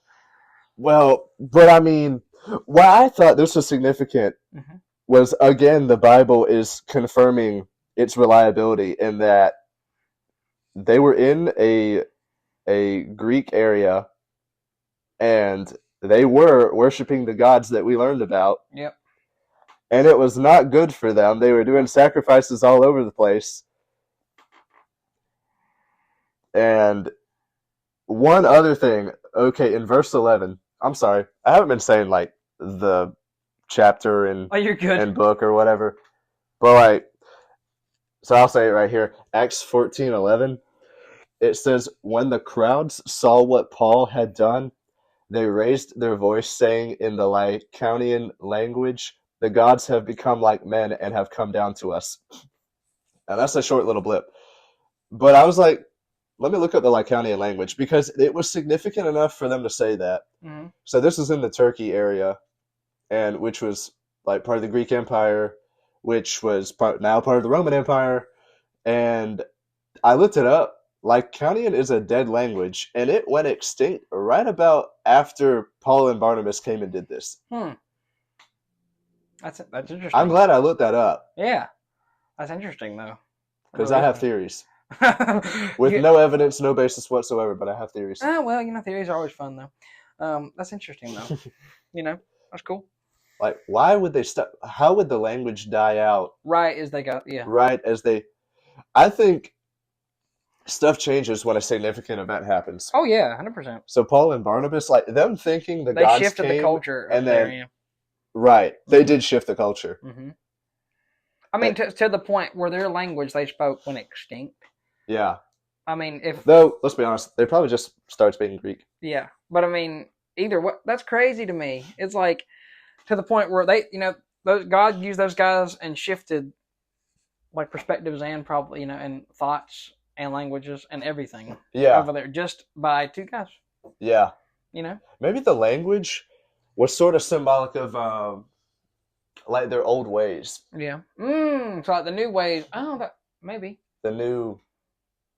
Well, but I mean, why I thought this was significant was, again, the Bible is confirming its reliability in that they were in a Greek area, and they were worshiping the gods that we learned about. Yep. And it was not good for them. They were doing sacrifices all over the place. And one other thing, okay, in verse 11, I'm sorry, I haven't been saying like the chapter and you're good. And book or whatever. But like, so I'll say it right here. Acts 14:11. It says, when the crowds saw what Paul had done, they raised their voice, saying in the Lycaonian language, the gods have become like men and have come down to us. Now that's a short little blip. But I was like, let me look up the Lycaonian language, because it was significant enough for them to say that. Mm-hmm. So this is in the Turkey area, and which was like part of the Greek Empire, which was now part of the Roman Empire. And I looked it up. Lycaonian is a dead language, and it went extinct right about after Paul and Barnabas came and did this. That's interesting. I'm glad I looked that up. Yeah, that's interesting though. Because I have theories. With no evidence, no basis whatsoever, but I have theories. Oh, well, theories are always fun though. That's interesting though. That's cool. Like, why would they stop? How would the language die out? Right as they got, yeah. Right as they, I think stuff changes when a significant event happens. Oh yeah, 100%. So Paul and Barnabas, like them thinking the gods shifted came, the culture, and then right, they did shift the culture. Mm-hmm. I mean, to the point where their language they spoke went extinct. Yeah. I mean, though, let's be honest, they probably just started speaking Greek. Yeah, but I mean, that's crazy to me. It's like to the point where they, God used those guys and shifted like perspectives and probably, and thoughts and languages and everything. Yeah. Over there just by 2 guys. Yeah. Maybe the language was sort of symbolic of like their old ways. Yeah. So like the new ways. Oh, that maybe the new.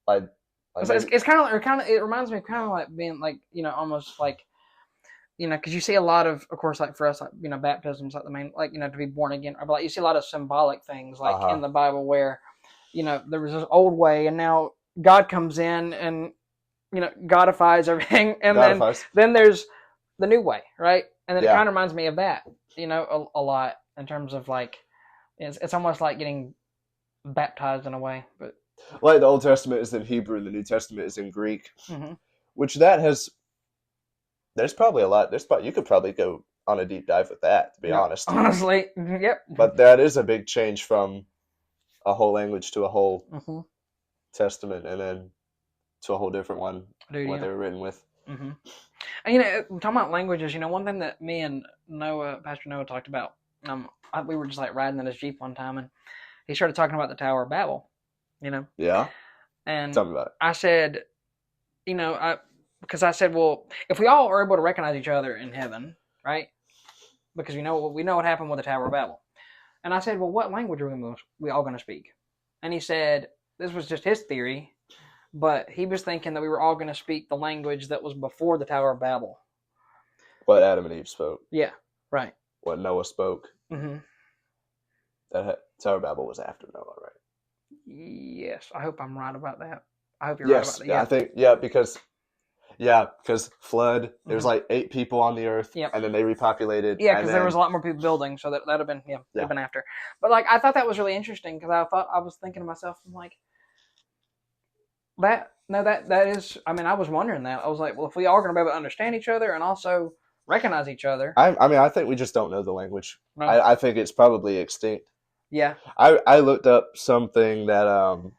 Like it's kind of it reminds me of kind of like being like almost like because you see a lot of course, like for us, like, baptism's like the main, like, to be born again. But like you see a lot of symbolic things, like in the Bible where, there was this old way, and now God comes in and, godifies everything, and then there's the new way, right? And then it kind of reminds me of that, a lot in terms of like, it's almost like getting baptized in a way, but like the Old Testament is in Hebrew and the New Testament is in Greek, which there's probably a lot. You could probably go on a deep dive with that, to be honest. Honestly, yep. But that is a big change from a whole language to a whole testament, and then to a whole different one, they were written with. And, talking about languages, one thing that me and Pastor Noah talked about, we were just like riding in his Jeep one time, and he started talking about the Tower of Babel, Yeah. And tell me about it. I said, because I said, well, if we all are able to recognize each other in heaven, right? Because we know what happened with the Tower of Babel. And I said, well, what language are we all going to speak? And he said, this was just his theory, but he was thinking that we were all going to speak the language that was before the Tower of Babel. What Adam and Eve spoke. Yeah, right. What Noah spoke. Mm-hmm. That Tower of Babel was after Noah, right? Yes, I hope I'm right about that. I hope you're right about that. Yeah, I think, because flood, there was like 8 people on the earth, and then they repopulated. Yeah, because there was a lot more people building, so that'd have been, have been after. But like, I thought that was really interesting, because I was thinking to myself, I'm like, that is, I was wondering that. I was like, well, if we are going to be able to understand each other and also recognize each other. I think we just don't know the language. No. I think it's probably extinct. Yeah. I looked up something that,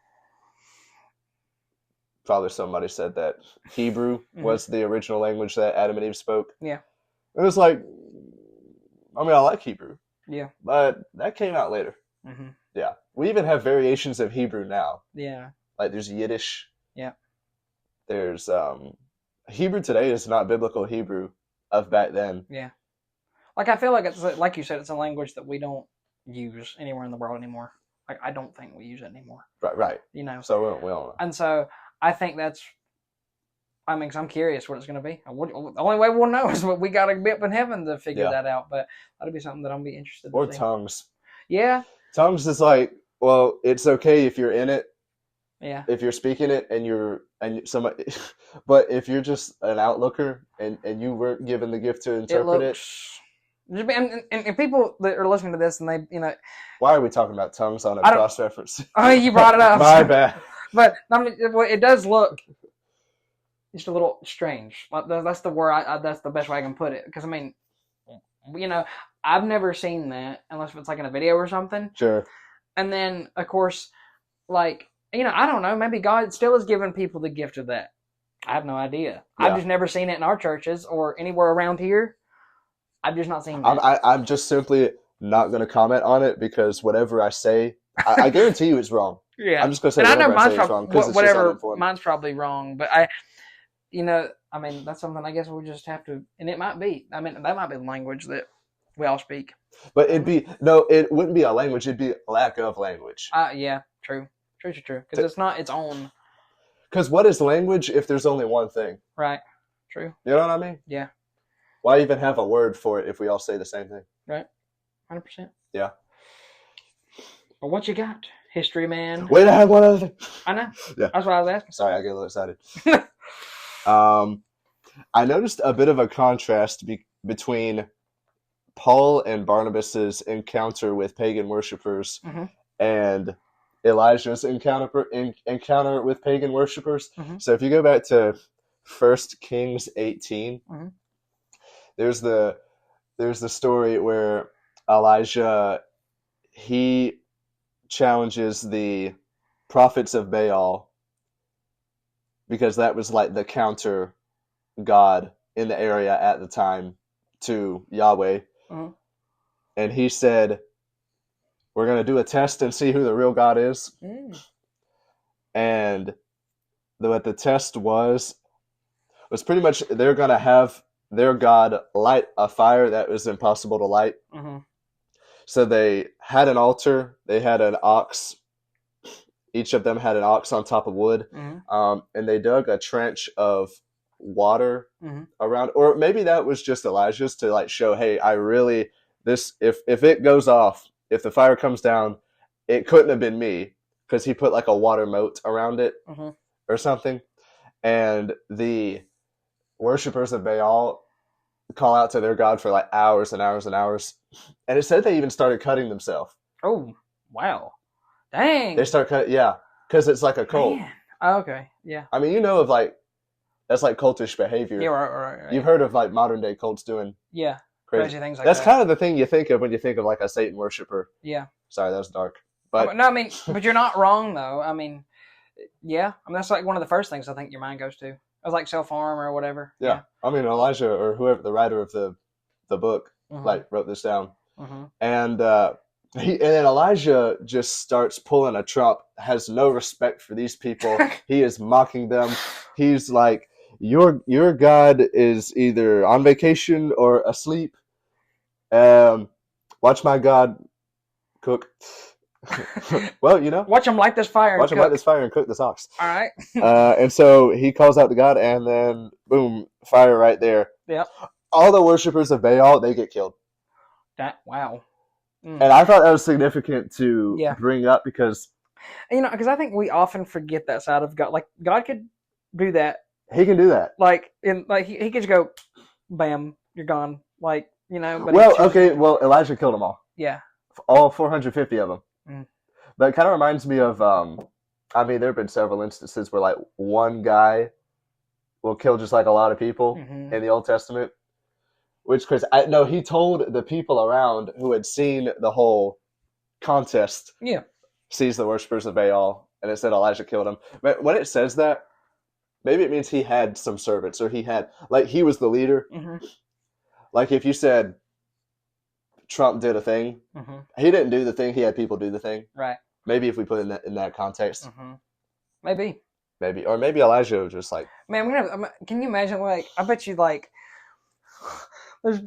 probably somebody said that Hebrew was the original language that Adam and Eve spoke. Yeah. It was like, I like Hebrew. Yeah. But that came out later. Mm-hmm. Yeah. We even have variations of Hebrew now. Yeah. Like there's Yiddish. Yeah. There's Hebrew today is not biblical Hebrew of back then. Yeah. Like I feel like it's like you said, it's a language that we don't use anywhere in the world anymore. Like I don't think we use it anymore. Right. So we don't know. And so I think that's. Cause I'm curious what it's going to be. The only way we'll know is what we got to be up in heaven to figure that out. But that'll be something that I'm be interested in. Or tongues. Yeah. Tongues is like, well, it's okay if you're in it. Yeah. If you're speaking it and somebody, but if you're just an outlooker and you weren't given the gift to interpret it. And people that are listening to this and they, why are we talking about tongues on a cross reference? Oh, you brought it up. My bad. But it does look just a little strange. That's the word. That's the best way I can put it. Because I've never seen that unless it's like in a video or something. Sure. And then of course, like I don't know. Maybe God still has given people the gift of that. I have no idea. Yeah. I've just never seen it in our churches or anywhere around here. I've just not seen that. I'm just simply not going to comment on it because whatever I say, I guarantee you it's wrong. Yeah, I'm just going to say whatever I say is wrong because whatever mine's probably wrong. But that's something I guess we'll just have to, and it might be. That might be the language that we all speak. But it wouldn't be a language. It'd be a lack of language. Yeah, true. Because it's not its own. Because what is language if there's only one thing? Right. True. You know what I mean? Yeah. Why even have a word for it if we all say the same thing? Right. 100%. Yeah. But what you got? History, man. Wait, I have one other thing. I know. Yeah. That's what I was asking. Sorry, I get a little excited. I noticed a bit of a contrast between Paul and Barnabas's encounter with pagan worshipers and Elijah's encounter with pagan worshipers. So if you go back to 1 Kings 18, there's the story where Elijah, he challenges the prophets of Baal because that was like the counter god in the area at the time to Yahweh. And he said, we're going to do a test and see who the real God is. And what the test was pretty much they're going to have their God light a fire that was impossible to light. So they had an altar. They had an ox. Each of them had an ox on top of wood. And they dug a trench of water around, or maybe that was just Elijah's to like show, hey, I really if it goes off, if the fire comes down, it couldn't have been me, because he put like a water moat around it or something, and the worshippers of Baal call out to their god for like hours and hours and hours, and it said they even started cutting themselves. Oh, wow. Dang. They start cutting, yeah, because it's like a cult. Man. Oh, okay, yeah. I mean, of like, that's like cultish behavior. Yeah, right. You've heard of like modern day cults doing crazy things like that's that. kind of the thing you think of when you think of like a Satan worshiper. Yeah. Sorry, that was dark. But no, I mean, but you're not wrong though. I mean, yeah. I mean, that's like one of the first things I think your mind goes to. It was like self-harm or whatever. Yeah. I mean, Elijah or whoever, the writer of the book, like wrote this down. And and then Elijah just starts pulling a Trump, has no respect for these people. He is mocking them. He's like, your God is either on vacation or asleep. Watch my God cook. Well, watch them light this fire. Watch them light this fire and cook this ox. All right. And so he calls out to God, and then boom, fire right there. Yep. All the worshippers of Baal, they get killed. Wow. And I thought that was significant to bring up because because I think we often forget that side of God. Like God could do that. He can do that. Like he could just go, bam, you're gone. Like But Elijah killed them all. Yeah. All 450 of them. But it kind of reminds me of, I mean, there have been several instances where like one guy will kill just like a lot of people in the Old Testament. Which, Chris, he told the people around who had seen the whole contest, sees the worshippers of Baal, and it said Elijah killed him. But when it says that, maybe it means he had some servants, or he was the leader. Like if you said Trump did a thing, he didn't do the thing, he had people do the thing. Right. Maybe if we put it in that context. Maybe. Or maybe Elijah was just like... Man, can you imagine, like, I bet you, like... There's,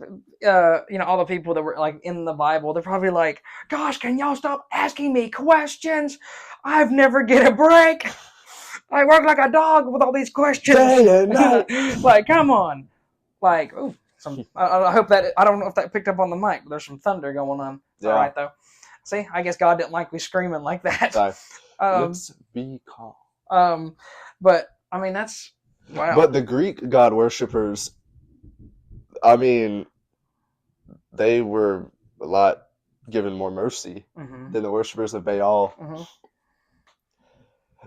all the people that were like in the Bible, they're probably like, gosh, can y'all stop asking me questions? I've never get a break. I work like a dog with all these questions. Day and night. Like, come on. Like, ooh, I hope that, I don't know if that picked up on the mic, but there's some thunder going on. It's all right, though. See, I guess God didn't like me screaming like that. Sorry. Let's be calm. But, I mean, that's, wow. But the Greek god worshippers, I mean, they were a lot given more mercy than the worshippers of Baal.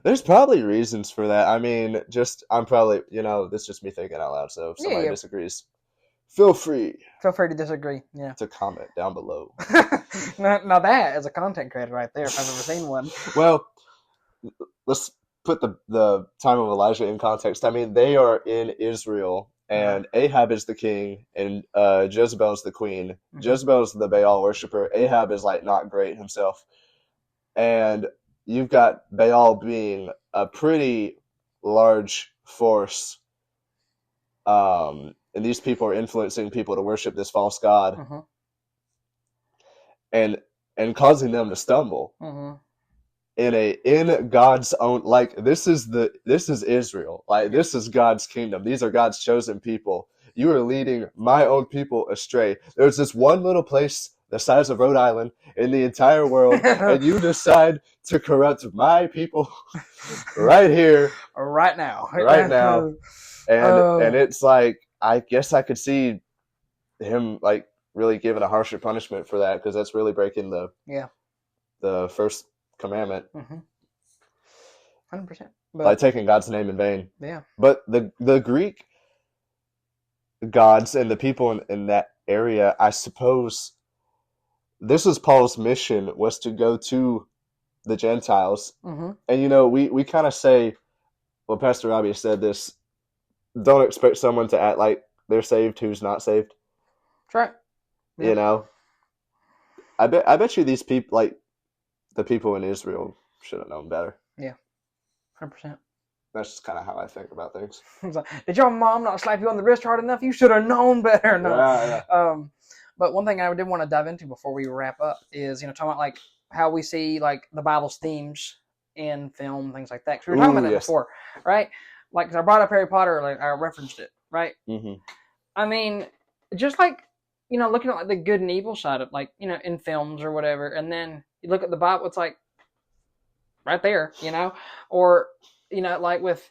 There's probably reasons for that. I mean, I'm probably, this is just me thinking out loud. So if somebody disagrees, feel free to disagree. Yeah. To comment down below. now that is a content creator right there, if I've ever seen one. Well, let's put the time of Elijah in context. I mean, they are in Israel. And Ahab is the king, and Jezebel's the queen. Jezebel's the Baal worshiper. Ahab is like not great himself. And you've got Baal being a pretty large force. And these people are influencing people to worship this false god. And causing them to stumble. In God's own, like this is Israel, like this is God's kingdom. These are God's chosen people. You are leading my own people astray. There's this one little place the size of Rhode Island in the entire world, and you decide to corrupt my people right here, right now, and it's like, I guess I could see him like really giving a harsher punishment for that, because that's really breaking the first commandment. 100%. By taking God's name in vain. Yeah. But the Greek gods and the people in that area, I suppose this was Paul's mission, was to go to the Gentiles. And we kind of say, well, Pastor Robbie said this, don't expect someone to act like they're saved who's not saved. That's right. Yeah. I bet you these people, like the people in Israel, should have known better. Yeah, 100%. That's just kind of how I think about things. Did your mom not slap you on the wrist hard enough? You should have known better. No. Yeah. But one thing I did want to dive into before we wrap up is, talking about like how we see like the Bible's themes in film, things like that. Because we were talking about that before, right? like, 'cause I brought up Harry Potter, like I referenced it, right? Mm-hmm. I mean, just like, looking at like the good and evil side of, like, in films or whatever, and then you look at the Bible, it's like right there, or like with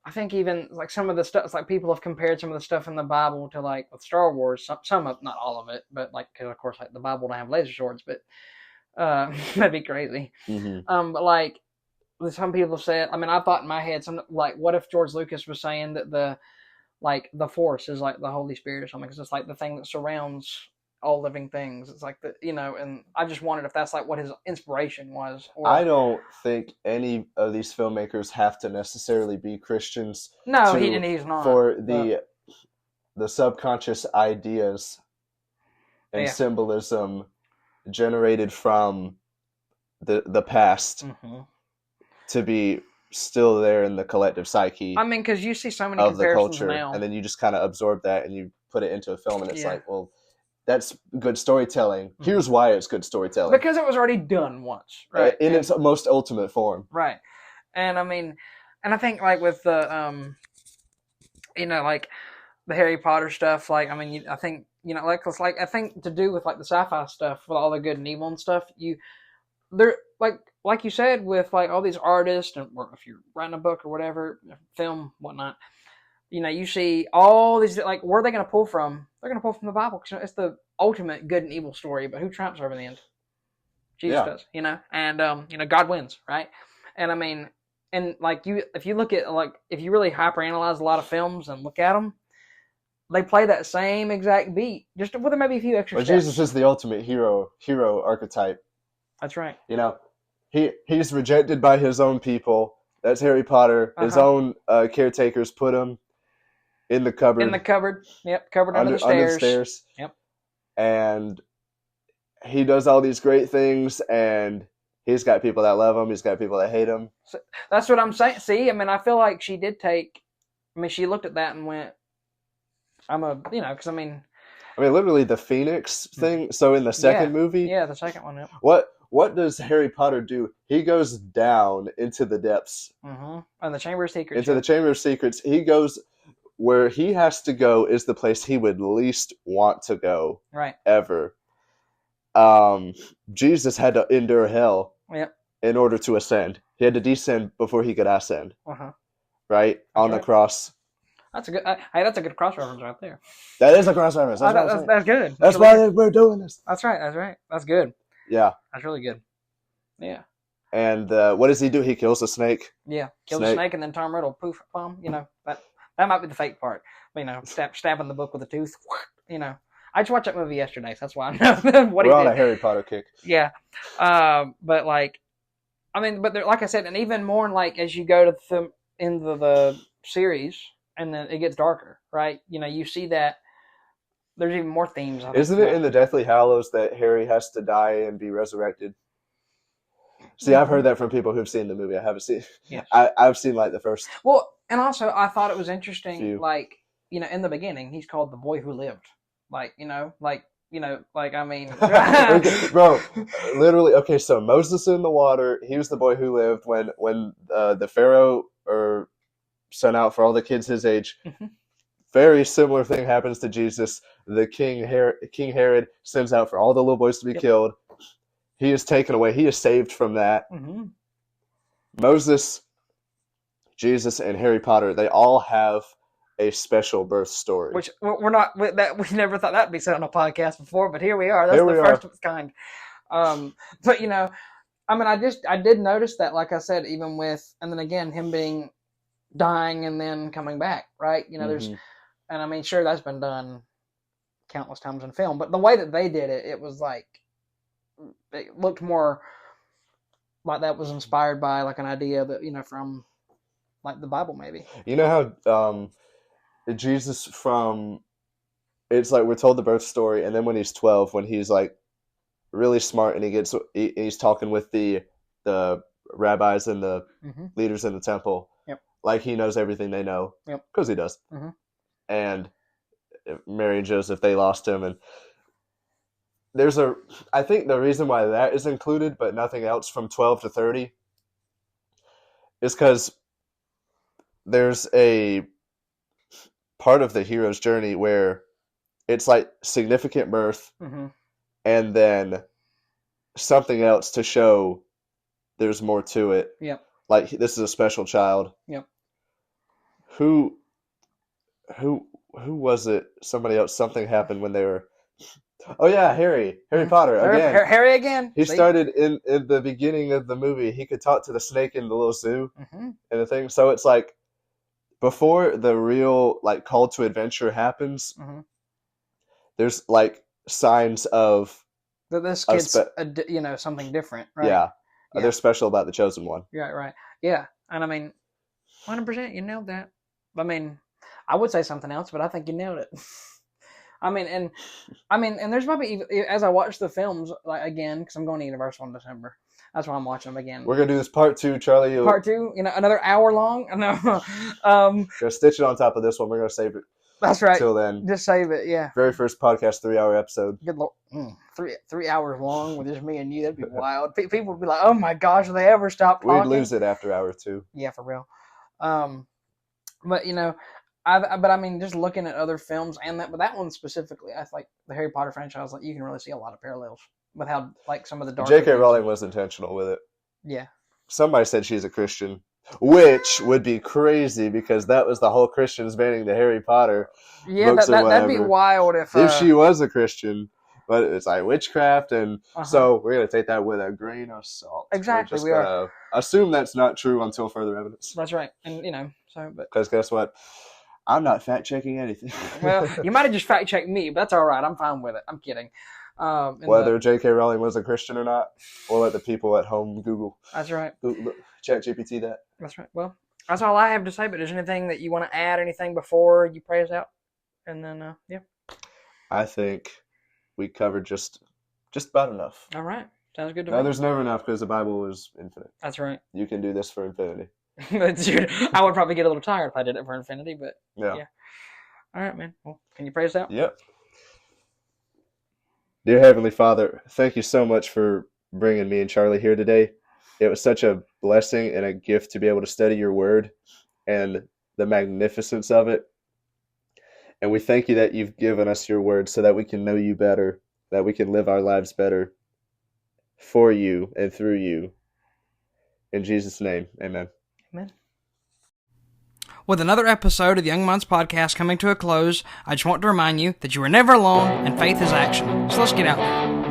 I think even like some of the stuff, like people have compared some of the stuff in the Bible to like with Star Wars, some of, not all of it, but like, cause of course like the Bible don't have laser swords, but that'd be crazy. Mm-hmm. But like some people have said, I mean, I thought in my head, some like, what if George Lucas was saying that the Force is like the Holy Spirit or something, because it's like the thing that surrounds all living things. It's like and I just wondered if that's like what his inspiration was. Or, I don't think any of these filmmakers have to necessarily be Christians. No, he's not. For the subconscious ideas and symbolism generated from the past to be still there in the collective psyche. I mean, because you see so many of the comparisons culture, now, and then you just kind of absorb that and you put it into a film, and it's like, well, that's good storytelling. Here's why it's good storytelling. Because it was already done once, right? In its most ultimate form. Right. And I mean, and I think like with the, like the Harry Potter stuff, like, I mean, I think, like, it's like, I think to do with like the sci-fi stuff, with all the good and evil and stuff, they're like you said, with like all these artists, and or if you're writing a book or whatever, film, whatnot, you see all these, like, where are they going to pull from? They're going to pull from the Bible, because it's the ultimate good and evil story. But who triumphs over the end? Jesus does, and God wins, right? And I mean, and like if you look at, like, if you really hyperanalyze a lot of films and look at them, they play that same exact beat, just with maybe a few extra steps. Jesus is the ultimate hero archetype. That's right. He's rejected by his own people. That's Harry Potter. His own caretakers put him in the cupboard. In the cupboard. Yep. Cupboard under the stairs. Under the stairs. Yep. And he does all these great things, and he's got people that love him. He's got people that hate him. So that's what I'm saying. See, I mean, I feel like she did she looked at that and went, because I mean, literally the Phoenix thing. So in the second movie. Yeah, the second one. Yep. What does Harry Potter do? He goes down into the depths. Mm-hmm. And the Chamber of Secrets. Into the Chamber of Secrets. He goes where he has to go is the place he would least want to go. Right. Ever. Jesus had to endure hell. Yep. In order to ascend. He had to descend before he could ascend. Uh-huh. Right? On the cross. That's a good. That's a good cross reference right there. That is a cross reference. That's good. That's why we're doing this. That's right. That's good. Yeah. That's really good. Yeah. And what does he do? He kills the snake. Yeah, kills the snake, and then Tom Riddle, poof, bomb. That might be the fake part. Stabbing the book with a tooth. I just watched that movie yesterday, so that's why I know what we're he on did. a Harry Potter kick. Yeah. But like, I mean, but like I said, and even more like as you go to into the series, and then it gets darker, right? You see that there's even more themes. Isn't it in the Deathly Hallows that Harry has to die and be resurrected? See, I've heard that from people who've seen the movie. I haven't seen. Yes. I've seen like the first. Well, and also I thought it was interesting. Few. Like, in the beginning, he's called the boy who lived. I mean, Okay, bro, literally. Okay, so Moses in the water. He was the boy who lived when the Pharaoh sent out for all the kids his age. Mm-hmm. Very similar thing happens to Jesus. The King Herod sends out for all the little boys to be killed. He is taken away. He is saved from that. Mm-hmm. Moses, Jesus, and Harry Potter, they all have a special birth story. Which we're not, that we never thought that'd be said on a podcast before, but here we are. That's the first of its kind. But I mean, I did notice that, like I said, even with, and then again, him being dying and then coming back, right? There's, and I mean, sure, that's been done countless times in film, but the way that they did it, it was like, it looked more like that was inspired by like an idea that, from like the Bible, maybe. You know how, Jesus it's like we're told the birth story, and then when he's 12, when he's like really smart and he's talking with the rabbis and the leaders in the temple, like he knows everything they know, because he does. And Mary and Joseph, they lost him, and I think the reason why that is included, but nothing else from 12 to 30, is because there's a part of the hero's journey where it's like significant birth Mm-hmm. and then something else to show there's more to it. Yep. Like this is a special child. Yep. Who was it? Somebody else. Something happened when they were. Oh yeah, Harry Potter again. Harry again. He See? started in the beginning of the movie. He could talk to the snake in the little zoo Mm-hmm. and the thing. So it's like before the real like call to adventure happens, Mm-hmm. there's like signs of That this kid's something different, right? yeah, Yeah. they're special about the chosen one. Right. Yeah, and I mean, 100%, you nailed that. I mean, I would say something else, but I think you nailed it. and there's probably, as I watch the films like again, because I'm going to Universal in December. That's why I'm watching them again. We're gonna do this part 2, Charlie. Part 2, another hour long. No, Gonna stitch it on top of this one. We're gonna save it. That's right. Till then, Just save it. Yeah. very first podcast, 3-hour episode. Good Lord. 3 hours long with just me and you. That'd be wild. People would be like, "Oh my gosh, will they ever stop talking?" We'd lose it after hour 2. Yeah, for real. But I mean, just looking at other films and that one specifically, I like the Harry Potter franchise. Like, you can really see a lot of parallels with how like some of the dark. J.K. Rowling was intentional with it. Yeah. Somebody said she's a Christian, which would be crazy because that was the whole Christians banning the Harry Potter Yeah, books or that'd be whatever. wild if she was a Christian. But it's like witchcraft, and so we're gonna take that with a grain of salt. Exactly, we are. Assume that's not true until further evidence. That's right, and but because guess what? I'm not fact checking anything. Well, you might have just fact checked me, but that's all right. I'm fine with it. I'm kidding. Whether J.K. Rowling was a Christian or not, we'll let the people at home Google. That's right. Chat GPT that. That's right. Well, that's all I have to say. But is there anything that you want to add? Anything before you pray us out? And then yeah. I think we covered just about enough. All right. Sounds good to me. me. There's never enough because the Bible is infinite. That's right. You can do this for infinity. I would probably get a little tired if I did it for infinity, but yeah. All right, man. Well, can you pray us out? Yep. Dear Heavenly Father, thank you so much for bringing me and Charlie here today. It was such a blessing and a gift to be able to study your word and the magnificence of it. And we thank you that you've given us your word so that we can know you better, that we can live our lives better for you and through you. In Jesus' name, amen. Amen. With another episode of the Young Minds Podcast coming to a close, I just want to remind you that you are never alone and faith is action. So let's get out there.